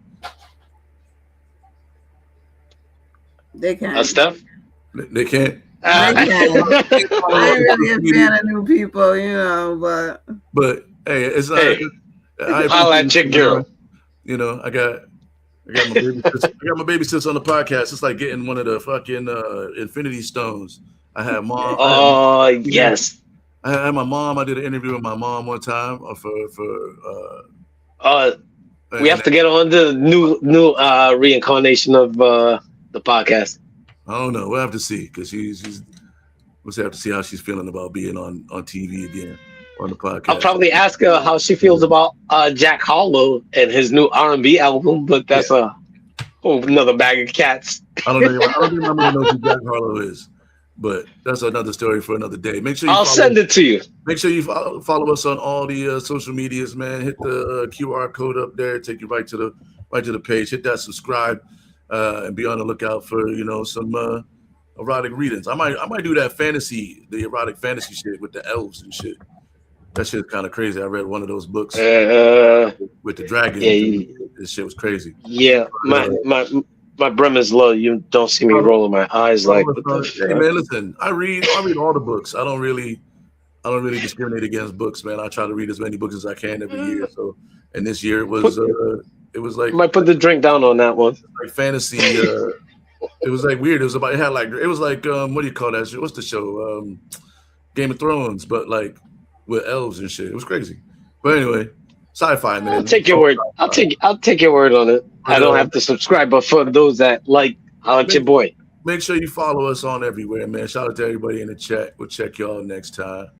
They can. Steph? They can't. I ain't really a fan of new people, you know, But hey, it's not. Hey, holla at your girl. You know, I got my baby sis, I got my baby sis on the podcast. It's like getting one of the fucking Infinity Stones. I had mom. Oh yes. I had my mom. I did an interview with my mom one time We have to get on the new reincarnation of the podcast. I don't know. We'll have to see because we'll have to see how she's feeling about being on TV again on the podcast. I'll probably ask her how she feels about Jack Harlow and his new R&B album, but that's a whole another bag of cats. I don't remember who Jack Harlow is, but that's another story for another day. Make sure I'll send it to you. Make sure you follow us on all the social medias, man. Hit the QR code up there, take you right to the page. Hit that subscribe, and be on the lookout for some erotic readings. I might do the erotic fantasy shit with the elves and shit. That shit's kind of crazy. I read one of those books with the dragons. Yeah, this shit was crazy. Yeah, my brim is low. You don't see me rolling my eyes like. Hey man, listen. I read all the books. I don't really discriminate against books, man. I try to read as many books as I can every year. So, and this year it was like. Might put the drink down on that one. Like fantasy. It was like weird. It was like what do you call that shit? What's the show? Game of Thrones, but like with elves and shit. It was crazy. But anyway, sci-fi, man. I'll take your word. I'll take your word on it. I don't have to subscribe, but for those that like, I'll let your boy. Make sure you follow us on everywhere, man. Shout out to everybody in the chat. We'll check y'all next time.